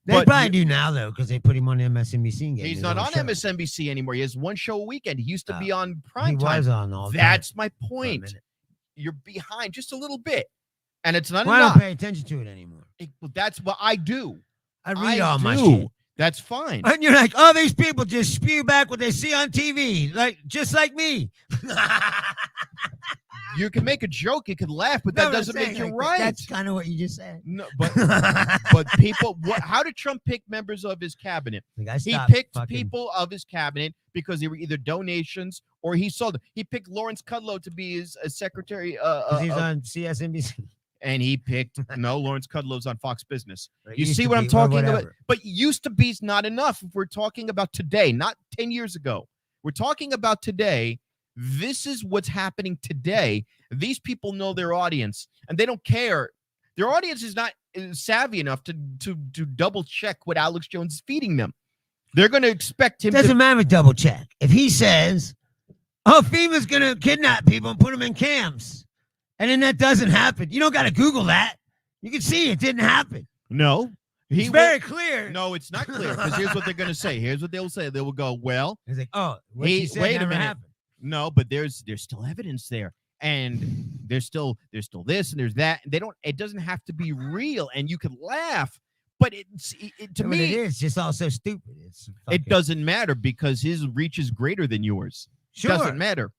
They probably do now, though, because they put him on MSNBC. He's not on MSNBC anymore. He has one show a weekend. He used to be on primetime. He was on all the time. That's my point. You're behind just a little bit. And it's not enough. I don't pay attention to it anymore. That's what I do. I read all my shit. That's fine. And you're like, oh, these people just spew back what they see on TV, just like me. You can make a joke, you can laugh, but that doesn't make you right. That's kind of what you just said. No, but people, how did Trump pick members of his cabinet? He picked people of his cabinet because they were either donations or he sold them. He picked Lawrence Kudlow to be his secretary. He's on CSNBC. And he picked Lawrence Kudlow's on Fox Business. You see what I'm talking about? But used to be's not enough. If we're talking about today, not 10 years ago. We're talking about today. This is what's happening today. These people know their audience, and they don't care. Their audience is not savvy enough to double check what Alex Jones is feeding them. They're going to expect him. Doesn't matter double check. If he says, "Oh, FEMA's going to kidnap people and put them in camps," and then that doesn't happen, you don't got to Google that. You can see it didn't happen. No. It's very clear. No, it's not clear because here's what they're going to say. Here's what they'll say. They will go, well, he's like, oh, what he said wait a minute. Happened. No, but there's still evidence there. And there's still this and there's that. And it doesn't have to be real. And you can laugh. But to me, it is just all so stupid. It doesn't matter because his reach is greater than yours. Sure. Doesn't matter.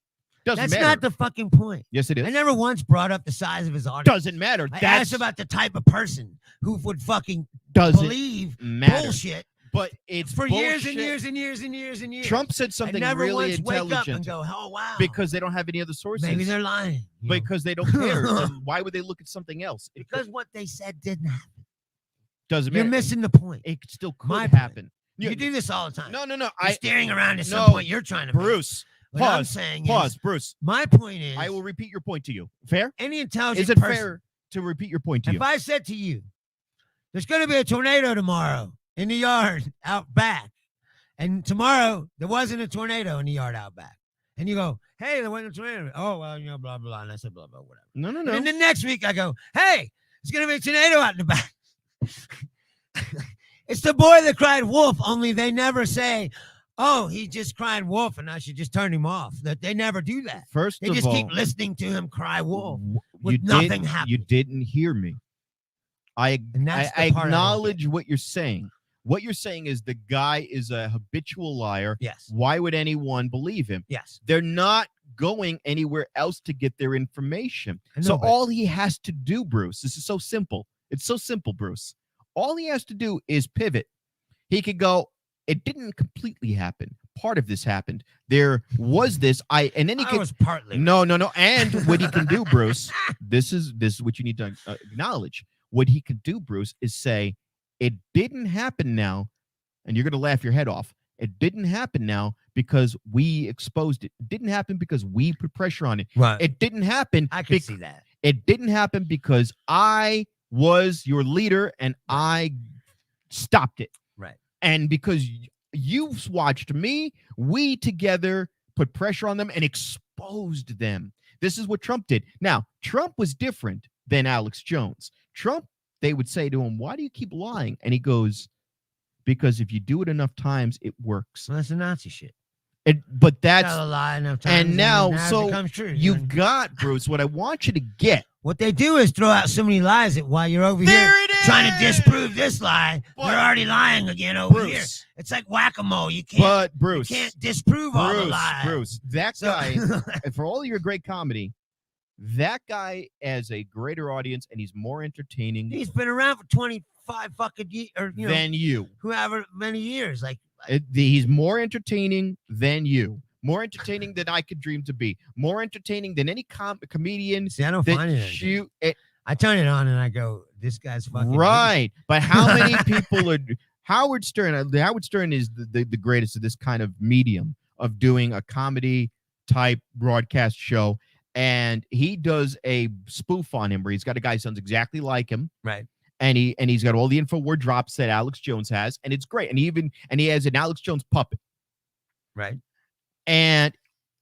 That's not the fucking point. Yes, it is. I never once brought up the size of his audience. Doesn't matter. I asked about the type of person who would fucking believe bullshit. But it's for bullshit. Years and years and years and years and years. Trump said something really intelligent. Wake up and go, oh wow. Because they don't have any other sources. Maybe they're lying. Because they don't care. Then why would they look at something else? Because what they said didn't happen. Doesn't matter. You're missing the point. It still could happen. You do this all the time. No. You're staring around at some point you're trying to Bruce. Pause. Bruce. My point is, I will repeat your point to you. Fair? Any intelligent Is it fair to repeat your point to you? If I said to you, there's going to be a tornado tomorrow in the yard out back, and tomorrow there wasn't a tornado in the yard out back, and you go, hey, there wasn't a tornado. Oh, well, blah, blah, and I said, blah, blah, whatever. No. And then the next week I go, hey, there's going to be a tornado out in the back. It's the boy that cried wolf, only they never say, oh, he just cried wolf and I should just turn him off. That they never do that. They just keep listening to him cry wolf. with nothing happening. You didn't hear me. I acknowledge what you're saying. What you're saying is the guy is a habitual liar. Yes. Why would anyone believe him? Yes. They're not going anywhere else to get their information. Know, all he has to do, Bruce, this is so simple. It's so simple, Bruce. All he has to do is pivot. He could go, it didn't completely happen. Part of this happened. There was this. And then he could. Was partly. No. And what he can do, Bruce, this is what you need to acknowledge. What he could do, Bruce, is say, it didn't happen now, and you're going to laugh your head off. It didn't happen now because we exposed it. It didn't happen because we put pressure on it. Right. It didn't happen. I can see that. It didn't happen because I was your leader and I stopped it. Right. And because you watched me, we together put pressure on them and exposed them. This is what Trump did. Now, Trump was different than Alex Jones. Trump, they would say to him, why do you keep lying? And he goes, because if you do it enough times, it works. Well, that's the Nazi shit. But that's a lie enough times, and now so it becomes true, you've got, Bruce, what I want you to get. What they do is throw out so many lies that while you're over there here trying to disprove this lie, they're already lying again over Bruce, here. It's like whack-a-mole. You can't, Bruce, you can't disprove all the lies. Bruce, that guy, and for all your great comedy, that guy has a greater audience and he's more entertaining. He's been around for 25 fucking years, or than you, whoever many years. He's more entertaining than you. More entertaining than I could dream to be. More entertaining than any comedian. See, I don't find it. I turn it on and I go, "This guy's fucking right." But how many people are Howard Stern? Howard Stern is the greatest of this kind of medium of doing a comedy type broadcast show, and he does a spoof on him where he's got a guy who sounds exactly like him, right? And he's got all the InfoWars drops that Alex Jones has, and it's great. And he has an Alex Jones puppet, right? And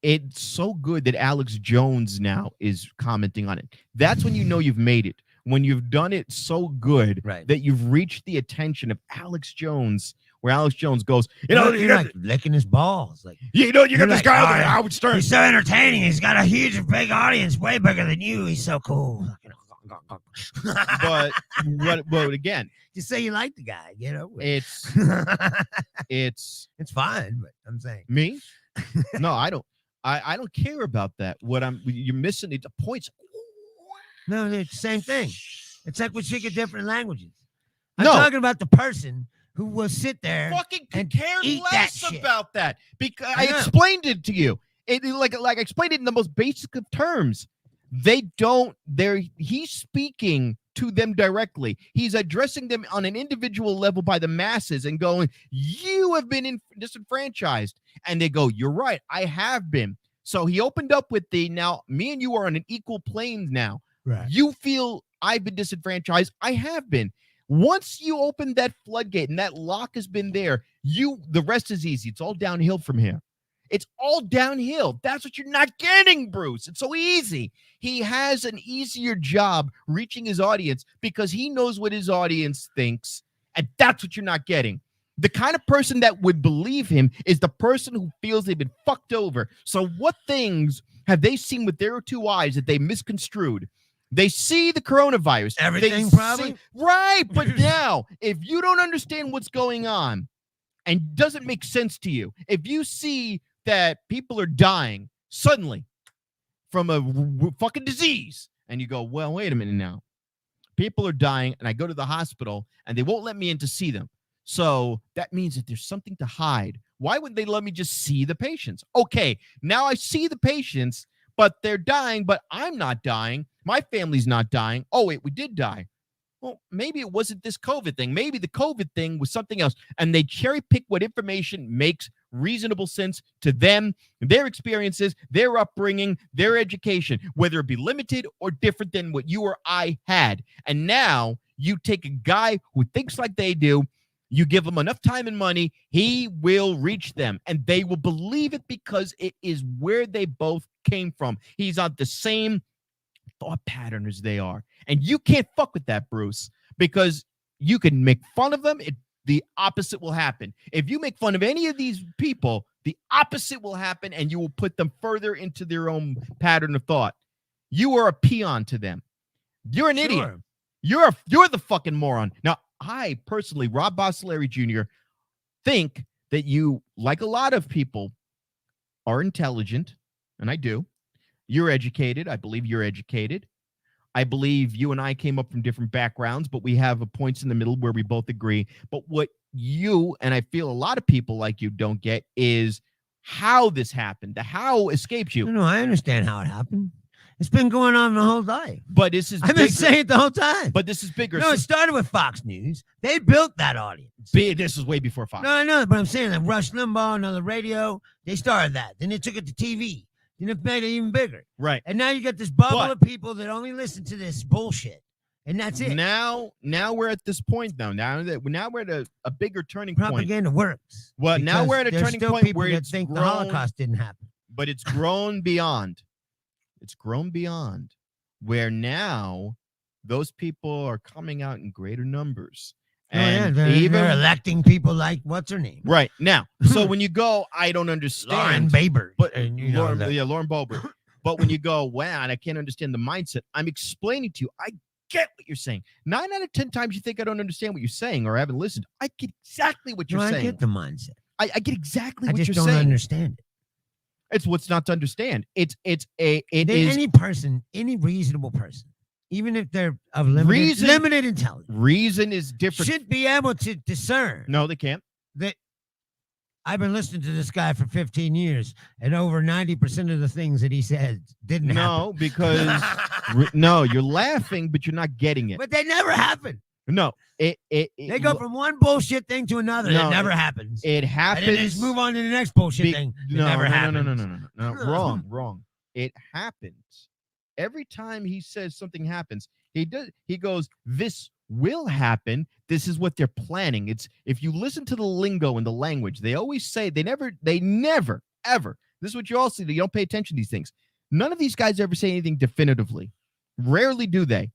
it's so good that Alex Jones now is commenting on it. That's when you know you've made it. When you've done it so good that you've reached the attention of Alex Jones, where Alex Jones goes, you're like licking his balls. Like, you got this guy over there, Howard Stern. He's so entertaining. He's got a huge, big audience, way bigger than you. He's so cool. But again, just say you like the guy, it's fine, but I'm saying me. No, I don't. I don't care about that. You're missing the points. No, it's the same thing. It's like we speak different languages. I'm talking about the person who will sit there fucking and care eat less that about that because I explained it to you. Like I explained it in the most basic of terms. He's speaking to them directly. He's addressing them on an individual level by the masses and going, you have been disenfranchised. And they go, you're right, I have been. So he opened up with now me and you are on an equal plane now. Right. You feel I've been disenfranchised. I have been. Once you open that floodgate and that lock has been there, the rest is easy. It's all downhill from here. It's all downhill. That's what you're not getting, Bruce. It's so easy. He has an easier job reaching his audience because he knows what his audience thinks, and that's what you're not getting. The kind of person that would believe him is the person who feels they've been fucked over. So what things have they seen with their two eyes that they misconstrued? They see the coronavirus. Everything, probably. Right, but now, if you don't understand what's going on and doesn't make sense to you, if you see that people are dying suddenly from a fucking disease, and you go, well, wait a minute now. People are dying, and I go to the hospital, and they won't let me in to see them. So that means that there's something to hide. Why wouldn't they let me just see the patients? Okay, now I see the patients, but they're dying, but I'm not dying. My family's not dying. Oh, wait, we did die. Well, maybe it wasn't this COVID thing. Maybe the COVID thing was something else. And they cherry pick what information makes reasonable sense to them, their experiences, their upbringing, their education, whether it be limited or different than what you or I had. And now you take a guy who thinks like they do, you give him enough time and money, he will reach them, and they will believe it because it is where they both came from. He's on the same thought pattern as they are. And you can't fuck with that, Bruce, because you can make fun of them. The opposite will happen. If you make fun of any of these people, the opposite will happen, and you will put them further into their own pattern of thought. You are a peon to them. You're an idiot. Sure. You're the fucking moron. Now, I personally, Rob Bossleri Jr., think that you, like a lot of people, are intelligent, and I do. You're educated. I believe you're educated. I believe you and I came up from different backgrounds, but we have a points in the middle where we both agree. But what you, and I feel a lot of people like you, don't get is how this happened. The how escapes you. No, I understand how it happened. It's been going on the whole life. But this is I've been saying it the whole time. But this is bigger. No, it started with Fox News. They built that audience. This is way before Fox. No, I know, but I'm saying like Rush Limbaugh and on the radio, they started that. Then they took it to TV. Then it made it even bigger. Right. And now you got this bubble of people that only listen to this bullshit. And that's it. Now we're at this point though. Now we're at a bigger turning point. Propaganda works. Well, now we're at a turning point where it's think the Holocaust didn't happen. But it's grown beyond. It's grown beyond where now those people are coming out in greater numbers. And they're electing people like what's her name? Right. Now, so when you go, I don't understand. Lauren Boebert. But Lauren Boebert. But when you go, wow, and I can't understand the mindset, I'm explaining to you, I get what you're saying. 9 out of 10 times you think I don't understand what you're saying or haven't listened. I get exactly what you're saying. I get the mindset. I get exactly what you're saying. I just don't understand it. It's what's not to understand. Any person, any reasonable person, even if they're of limited intelligence, reason is different. Should be able to discern. No, they can't. That I've been listening to this guy for 15 years, and over 90% of the things that he said didn't happen. No, because no, you're laughing, but you're not getting it. But they never happen. No, they go from one bullshit thing to another. No, it never happens. It happens. And then just move on to the next bullshit thing. It never happens. No. Wrong. It happens. Every time he says something happens, he goes, this will happen. This is what they're planning. It's if you listen to the lingo and the language, they always say they never, ever. This is what you all see. You don't pay attention to these things. None of these guys ever say anything definitively. Rarely do they.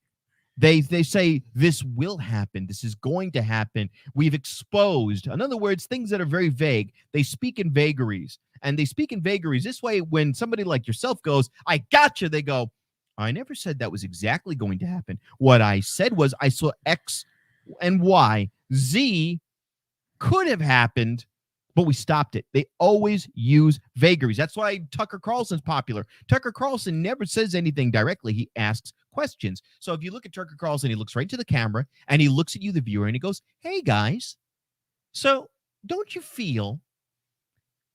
They say this will happen. This is going to happen. We've exposed. In other words, things that are very vague. They speak in vagaries. And they speak in vagaries. This way, when somebody like yourself goes, I gotcha, they go, I never said that was exactly going to happen. What I said was I saw X and Y. Z could have happened, but we stopped it. They always use vagaries. That's why Tucker Carlson's popular. Tucker Carlson never says anything directly. He asks questions. So if you look at Tucker Carlson, he looks right to the camera and he looks at you, the viewer, and he goes, hey, guys, so don't you feel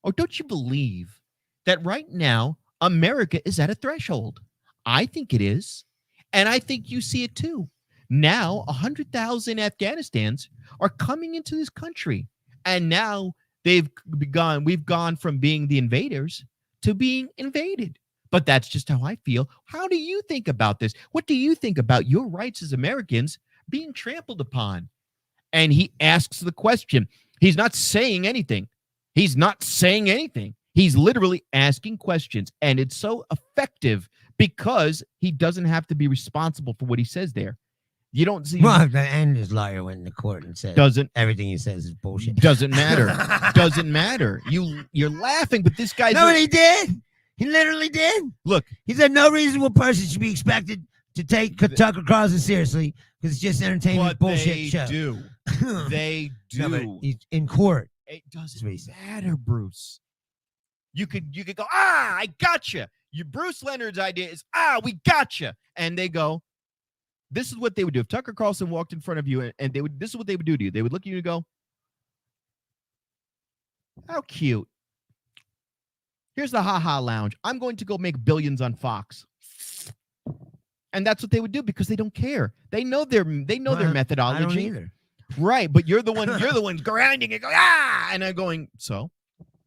or don't you believe that right now America is at a threshold? I think it is. And I think you see it too. Now 100,000 Afghanistans are coming into this country. And now we've gone from being the invaders to being invaded. But that's just how I feel. How do you think about this? What do you think about your rights as Americans being trampled upon? And he asks the question. He's not saying anything. He's literally asking questions. And it's so effective because he doesn't have to be responsible for what he says there. You don't see. Well, and his lawyer went into court and said everything he says is bullshit. Doesn't matter. Doesn't matter. You're laughing, but this guy's. No, he did. He literally did. Look, he said no reasonable person should be expected to take Tucker Carlson seriously because it's just entertainment bullshit show. They do. No, but he's in court. It doesn't matter, Bruce. You could go, I gotcha. Bruce Leonard's idea is, we gotcha. And they go, this is what they would do. If Tucker Carlson walked in front of you and this is what they would do to you. They would look at you and go, how cute. Here's the Ha-Ha Lounge. I'm going to go make billions on Fox. And that's what they would do because they don't care. They know their methodology. I don't either. Right, but you're the one grinding and going, and I'm going, so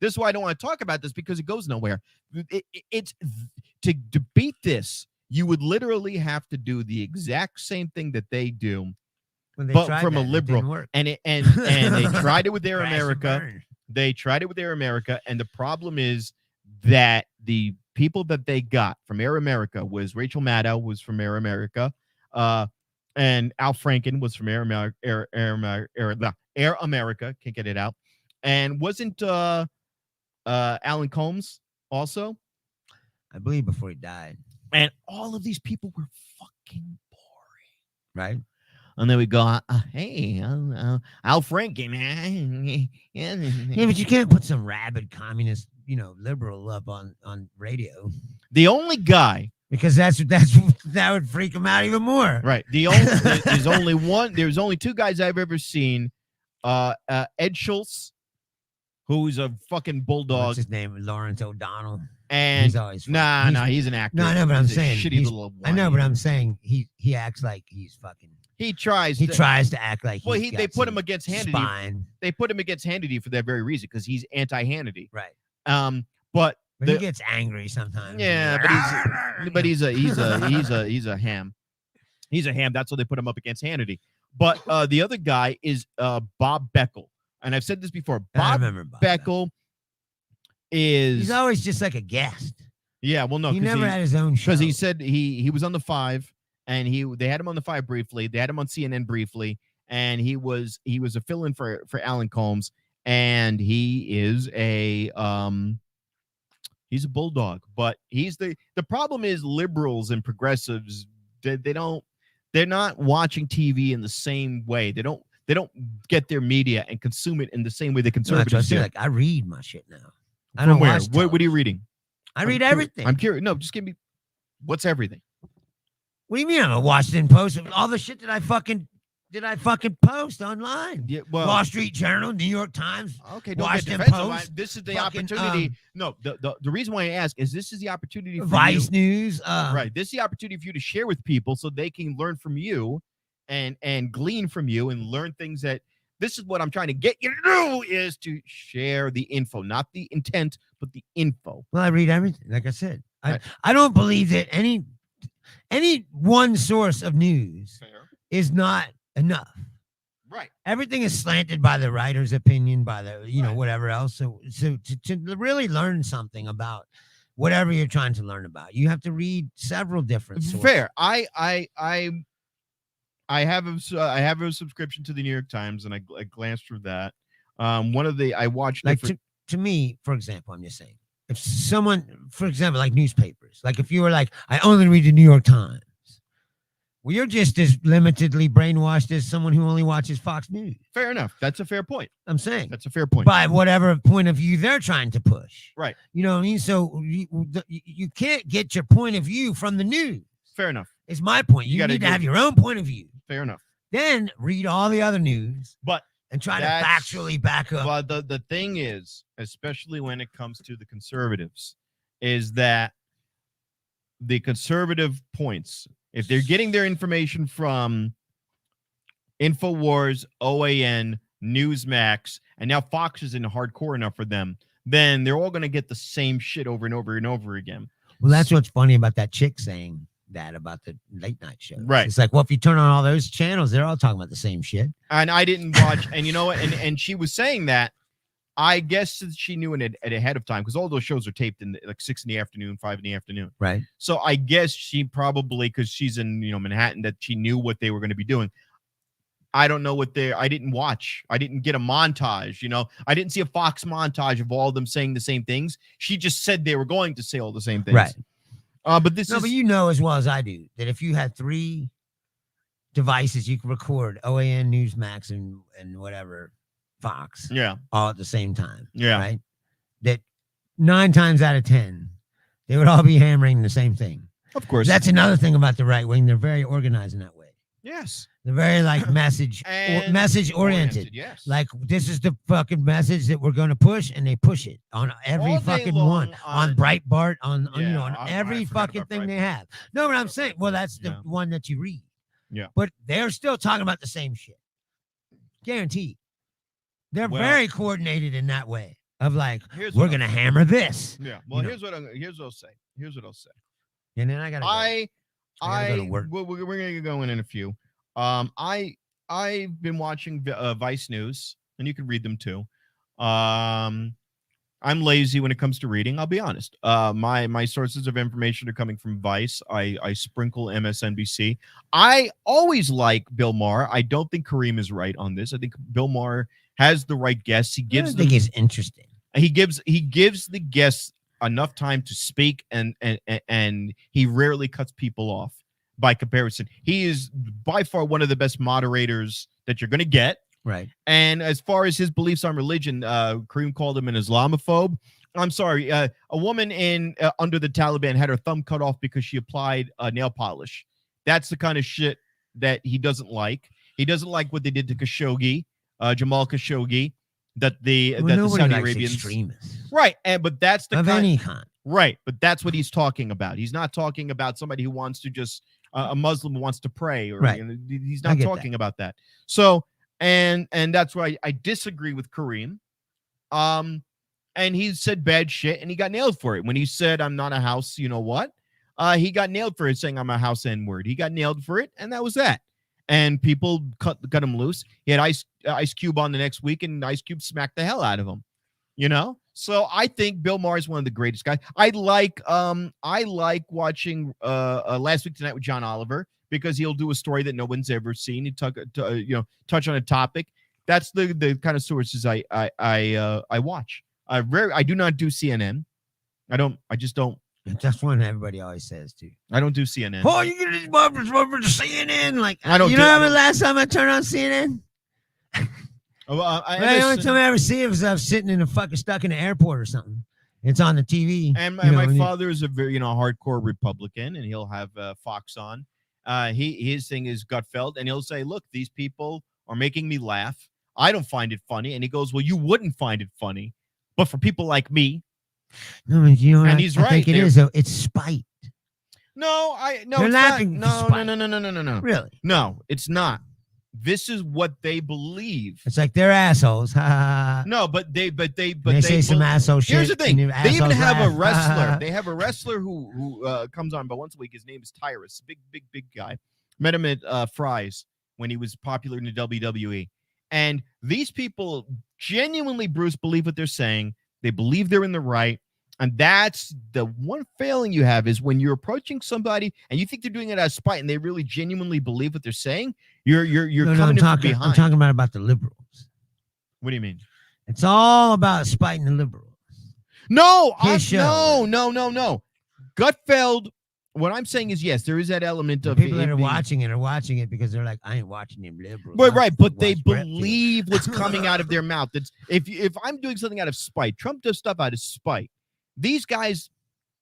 this is why I don't want to talk about this because it goes nowhere. It's to beat this, you would literally have to do the exact same thing that they do, but from a liberal. And they tried it with Air America. They tried it with Air America, and the problem is that the people that they got from Air America was Rachel Maddow was from Air America, and Al Franken was from Air America. Can't get it out. And wasn't Alan Combs also? I believe before he died. And all of these people were fucking boring. Right. And then we go, hey, Al Franken, man. Yeah, but you can't put some rabid communist, liberal up on radio The only guy, because that would freak him out even more. right? There's only two guys I've ever seen. Ed Schultz, who's a fucking bulldog. What's his name? Lawrence O'Donnell. And he's always he's an actor. No, I know, but I'm saying shitty little. I know, but I'm saying he acts like he's fucking. He tries to act like. Well, they put him against Hannity. Spine. They put him against Hannity for that very reason because he's anti-Hannity. Right. But he gets angry sometimes. Yeah, but he's a ham. He's a ham. That's why they put him up against Hannity. But the other guy is Bob Beckel, and I've said this before. I remember Bob Beckel. He's always just like a guest. Yeah, well, no, he never had his own show because he said he was on the 5, and they had him on the 5 briefly. They had him on CNN briefly, and he was a fill-in for Alan Colmes, and he is he's a bulldog. But the problem is liberals and progressives they're not watching TV in the same way. They don't get their media and consume it in the same way the conservatives do. Like I read my shit now. I From don't where? watch What are you reading? I read everything. I'm curious. No, just give me what's everything. What do you mean? I'm a Washington Post. All the shit that I fucking post online. Yeah, well, Wall Street Journal, New York Times. Okay, don't Washington get defensive. Post. This is the opportunity. No, the reason why I ask is this is the opportunity for Vice News. Right. This is the opportunity for you to share with people so they can learn from you and glean from you and learn things that. This is what I'm trying to get you to do is to share the info, not the intent, but the info. Well, I read everything. Like I said, I don't believe that any one source of news is not enough. Right. Everything is slanted by the writer's opinion, by the, whatever else. So to really learn something about whatever you're trying to learn about, you have to read several different sources. Fair. I have a subscription to the New York Times, and I glanced through that. I watched like to me, for example, I'm just saying, if someone, for example, like newspapers, like if you were like, I only read the New York Times, well, you're just as limitedly brainwashed as someone who only watches Fox News. Fair enough. That's a fair point. I'm saying that's a fair point. By whatever point of view they're trying to push. Right. You know what I mean? So you can't get your point of view from the news. Fair enough. It's my point. You need to have your own point of view. Fair enough. Then read all the other news, and try to factually back up. Well, the thing is, especially when it comes to the conservatives, is that the conservative points, if they're getting their information from InfoWars, OAN, Newsmax, and now Fox is in hardcore enough for them, then they're all going to get the same shit over and over and over again. Well, that's what's funny about that chick saying that about the late night show. Right. It's like, well, if you turn on all those channels, they're all talking about the same shit. And I didn't watch, and you know what? And she was saying that. I guess she knew it ahead of time because all those shows are taped in like 6 in the afternoon, 5 in the afternoon. Right. So I guess she probably, because she's in Manhattan, that she knew what they were going to be doing. I don't know what I didn't watch. I didn't get a montage. I didn't see a Fox montage of all of them saying the same things. She just said they were going to say all the same things. Right. But you know as well as I do that if you had 3 devices, you could record OAN, Newsmax, and whatever Fox. Yeah. All at the same time. Yeah. Right. That 9 times out of 10, they would all be hammering the same thing. Of course. That's another thing about the right wing. They're very organized in that way. Yes. They're very like message oriented. Yes. Like this is the fucking message that we're going to push, and they push it on every fucking one, on Breitbart, on every fucking thing they have. No, what I'm saying, well, that's the one that you read. Yeah. But they're still talking about the same shit. Guaranteed. They're very coordinated in that way of like, we're going to hammer this. Yeah. Well, here's what I'll say. And then I got to go. I gotta go to work. We're going to go in a few. I've been watching Vice News, and you can read them too. I'm lazy when it comes to reading. I'll be honest. My sources of information are coming from Vice. I sprinkle MSNBC. I always like Bill Maher. I don't think Kareem is right on this. I think Bill Maher has the right guests. I think he's interesting. He gives the guests enough time to speak, and he rarely cuts people off. By comparison, he is by far one of the best moderators that you're going to get. Right. And as far as his beliefs on religion, Kareem called him an Islamophobe. I'm sorry. A woman in under the Taliban had her thumb cut off because she applied nail polish. That's the kind of shit that he doesn't like. He doesn't like what they did to Khashoggi, Jamal Khashoggi, that the Saudi Arabians extremists, right? But that's the of kind, any kind, right? But that's what he's talking about. He's not talking about somebody who wants to just a Muslim who wants to pray, or right. You know, he's not talking about that. So and that's why I disagree with Kareem. And he said bad shit, and he got nailed for it. When he said, "I'm not a house," you know what? He got nailed for it, saying, "I'm a house N-word." He got nailed for it, and that was that. And people cut him loose. He had Ice Cube on the next week, and Ice Cube smacked the hell out of him. You know? So I think Bill Maher is one of the greatest guys. I like watching Last Week Tonight with John Oliver, because he'll do a story that no one's ever seen. He touch on a topic. That's the kind of sources I watch. I do not do CNN. I just don't. That's one everybody always says too. I don't do CNN. Oh, you get these bumpers over to CNN. Like, I don't. You know the last time I turned on CNN? The only time I ever see it was I was sitting in stuck in the airport or something. It's on the TV. And my father is a very hardcore Republican, and he'll have Fox on. His thing is Gutfeld, and he'll say, "Look, these people are making me laugh. I don't find it funny." And he goes, "Well, you wouldn't find it funny, but for people like me." No, you know, and he's right. I think it is though. It's spite. No, They're laughing. No. Really? No, it's not. This is what they believe. It's like they're assholes. No, but they say some asshole shit. Here's the thing: they even have a wrestler. laugh. They have a wrestler who comes on about once a week. His name is Tyrus, big guy. Met him at Fry's when he was popular in the WWE. And these people genuinely, Bruce, believe what they're saying. They believe they're in the right. And that's the one failing you have, is when you're approaching somebody and you think they're doing it out of spite and they really genuinely believe what they're saying, you're coming from behind. I'm talking about the liberals. What do you mean? It's all about spiting the liberals. No. Gutfeld, what I'm saying is, yes, there is that element the of people that are watching it because they're like, I ain't watching them liberals. Right, but they believe what's coming out of their mouth. That's if I'm doing something out of spite, Trump does stuff out of spite. These guys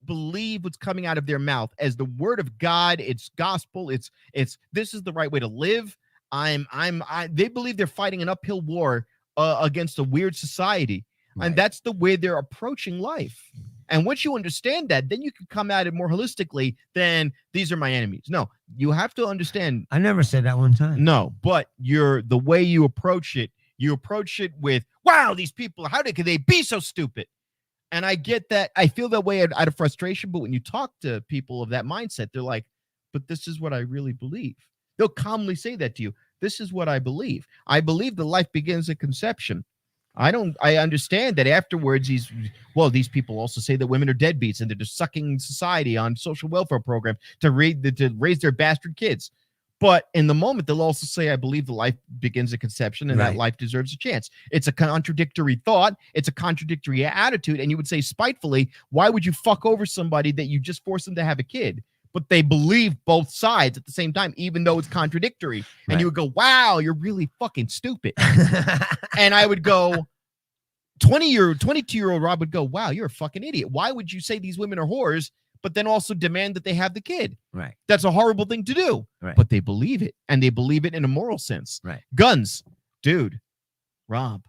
believe what's coming out of their mouth as the word of God. It's gospel. It's this is the right way to live. They believe they're fighting an uphill war against a weird society, right. And that's the way they're approaching life. And once you understand that, then you can come at it more holistically than these are my enemies. No, you have to understand. I never said that one time. No, but the way you approach it with, wow, these people, could they be so stupid? And I get that. I feel that way out of frustration. But when you talk to people of that mindset, they're like, but this is what I really believe. They'll calmly say that to you. This is what I believe. I believe that life begins at conception. I understand that afterwards these people also say that women are deadbeats and they're just sucking society on social welfare program to raise their bastard kids. But in the moment, they'll also say, I believe the life begins at conception and that life deserves a chance. It's a contradictory thought. It's a contradictory attitude. And you would say spitefully, why would you fuck over somebody that you just forced them to have a kid? But they believe both sides at the same time, even though it's contradictory. Right. And you would go, wow, you're really fucking stupid. And I would go, 22-year-old Rob would go, wow, you're a fucking idiot. Why would you say these women are whores, but then also demand that they have the kid? Right. That's a horrible thing to do. Right. But they believe it, and they believe it in a moral sense. Right. Guns. Dude, Rob,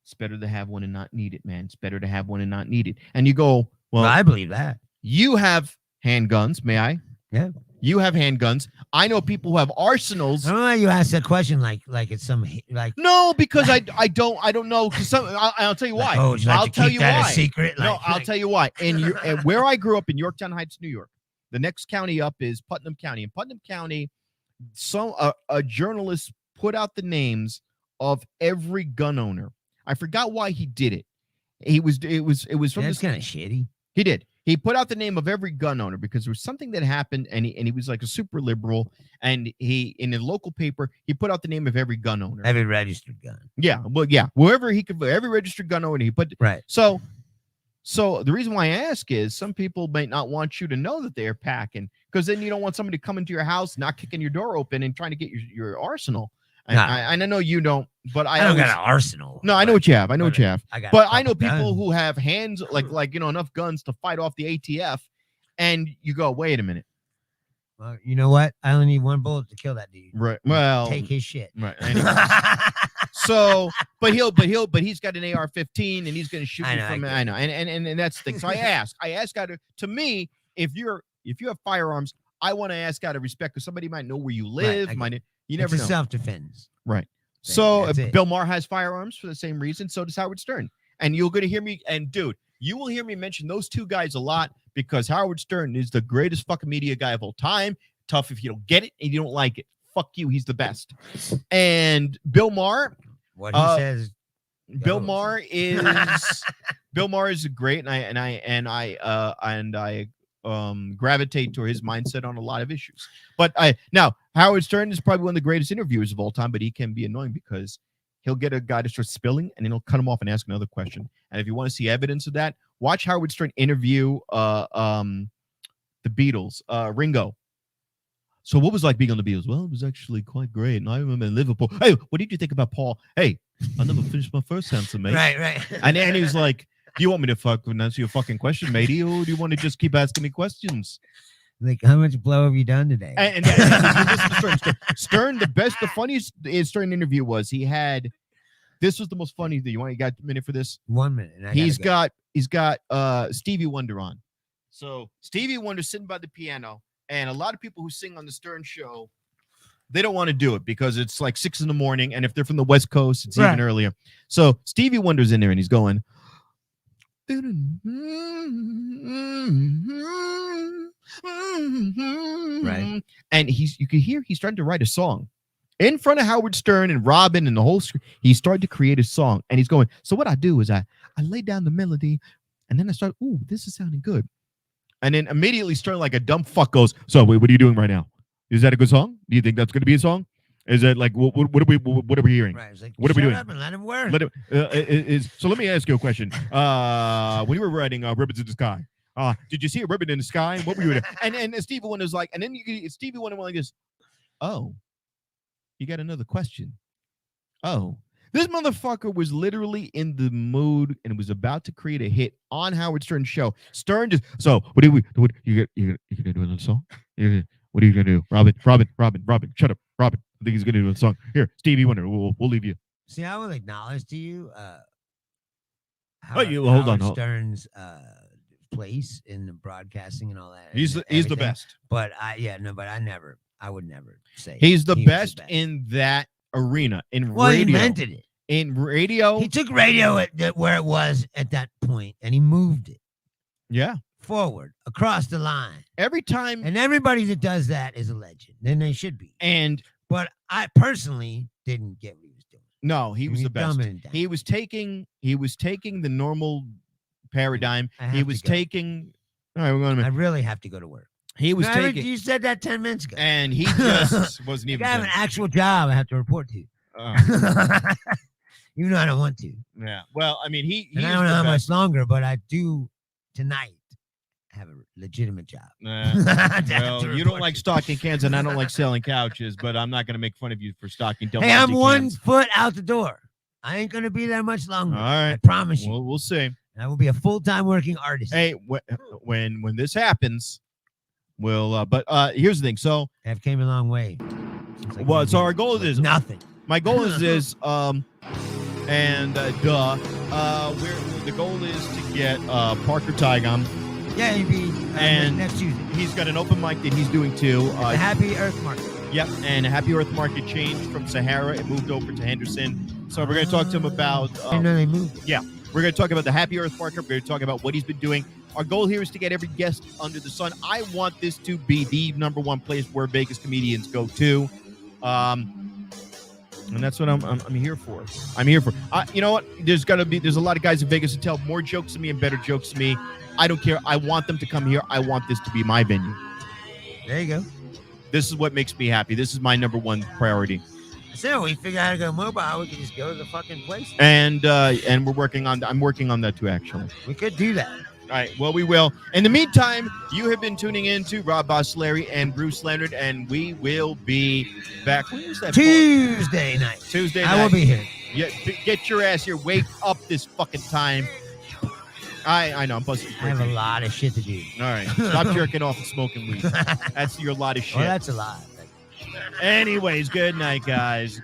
it's better to have one and not need it, man. It's better to have one and not need it. And you go, well, I believe that. You have handguns, may I? Yeah. You have handguns. I know people who have arsenals. I don't know why you ask that question like it's some like. No, because I don't know. Because I'll tell you why. Like, oh, would you like I'll to tell keep you that why. A secret? No, I'll tell you why. And where I grew up in Yorktown Heights, New York, the next county up is Putnam County. In Putnam County, a journalist put out the names of every gun owner. I forgot why he did it. It was from That's kind of shitty. He did. He put out the name of every gun owner because there was something that happened, and he was like a super liberal, and he in a local paper he put out the name of every gun owner, every registered gun. Yeah, well, yeah, wherever he could, every registered gun owner he put right. So So the reason why I ask is some people might not want you to know that they're packing, because then you don't want somebody to come into your house, not kicking your door open and trying to get your arsenal. Nah. I know you don't, but I don't got an arsenal. No, I know what you have. I know what you have. But I know people guns. who have hands like enough guns to fight off the ATF, and you go, wait a minute. Well, you know what? I only need one bullet to kill that dude. Right. Well, take his shit. Right. Anyway. So, but he's got an AR-15 and he's going to shoot you from. I know, and that's the thing. So I ask out of, to me, if you have firearms, I want to ask out of respect, because somebody might know where you live. You never know. Self-defense. Right. So Bill Maher has firearms for the same reason. So does Howard Stern. And you're going to hear me. And dude, you will hear me mention those two guys a lot, because Howard Stern is the greatest fucking media guy of all time. Tough if you don't get it and you don't like it. Fuck you. He's the best. And Bill Maher. What he says. Bill Maher is great, and I gravitate toward his mindset on a lot of issues. But now Howard Stern is probably one of the greatest interviewers of all time, but he can be annoying because he'll get a guy to start spilling and then he'll cut him off and ask another question. And if you want to see evidence of that, watch Howard Stern interview the Beatles, Ringo. So what was it like being on the Beatles? Well, it was actually quite great. And I remember in Liverpool. Hey, what did you think about Paul? Hey, I never finished my first answer, mate. Right. And then he was like, do you want me to answer your fucking question, matey, or do you want to just keep asking me questions? Like, how much blow have you done today? And Stern, the funniest Stern interview was this was the most funny thing. You got a minute for this? 1 minute. He's got Stevie Wonder on. So Stevie Wonder's sitting by the piano, and a lot of people who sing on the Stern show, they don't want to do it because it's like 6 a.m. and if they're from the West Coast, it's even earlier. So Stevie Wonder's in there and he's going, right, and you can hear he's starting to write a song in front of Howard Stern and Robin and the whole screen. He started to create a song, and he's going, so what I do is I lay down the melody, and then I start, ooh, this is sounding good. And then immediately Stern, like a dumb fuck, goes, so wait, what are you doing right now? Is that a good song? Do you think that's going to be a song? Is that like what are we hearing? Right. Like, what are we doing? Up and let him work. So let me ask you a question. When you were writing Ribbons in the Sky, did you see a ribbon in the sky? What were you doing? And Stevie Wonder's like, and then Stevie Wonder went like this. Oh, you got another question. Oh, this motherfucker was literally in the mood and was about to create a hit on Howard Stern's show. Stern just, so what you gonna do another song? What are you gonna do? Robin, shut up, Robin. I think he's gonna do a song. Here, Stevie Wonder, we'll leave you. See, I will acknowledge to you hold on. Stern's place in the broadcasting and all that. He's the best. But I would never say he's the best in that arena. Radio. He invented it. In radio. He took radio where it was at that point and he moved it. Yeah. Forward, across the line. Every time. And everybody that does that is a legend. Then they should be. But I personally didn't get what he was doing. No, he was the best. He was taking the normal paradigm. He was taking. All right, we're going to. I really have to go to work. He was taking. You said that 10 minutes ago. And he just wasn't even. I have an actual job I have to report to. Even though I don't want to. Yeah. Well, I mean, I don't know how much longer, but I do tonight have a legitimate job. Well, you don't like stocking cans, and I don't like selling couches, but I'm not going to make fun of you for stocking. Hey, I'm 1 foot out the door. I ain't going to be there much longer. All right. I promise you. Well, we'll see. And I will be a full-time working artist. Hey, when this happens, we'll. But here's the thing. So I've came a long way. So our goal is nothing. My goal is this. The goal is to get Parker Tygon. Yeah, he'd be next Tuesday. He's got an open mic that he's doing too. The Happy Earth Market. Yep, and Happy Earth Market changed from Sahara. It moved over to Henderson. So we're going to talk to him about. I know they moved. Yeah, we're going to talk about the Happy Earth Market. We're going to talk about what he's been doing. Our goal here is to get every guest under the sun. I want this to be the number one place where Vegas comedians go to. And that's what I'm here for. I'm here for. You know what? There's a lot of guys in Vegas who tell more jokes than me and better jokes than me. I don't care. I want them to come here. I want this to be my venue. There you go. This is what makes me happy. This is my number one priority. So we figure out how to go mobile. We could just go to the fucking place. And we're working on. I'm working on that too, actually. We could do that. All right. Well, we will. In the meantime, you have been tuning in to Rob Boslary and Bruce Leonard, and we will be back. When is that? Tuesday night. Tuesday night. I will be here. Yeah, get your ass here. Wake up this fucking time. I know. I'm busting. I have a lot of shit to do. All right. Stop jerking off and smoking weed. That's your lot of shit. Well, that's a lot. Anyways, good night, guys.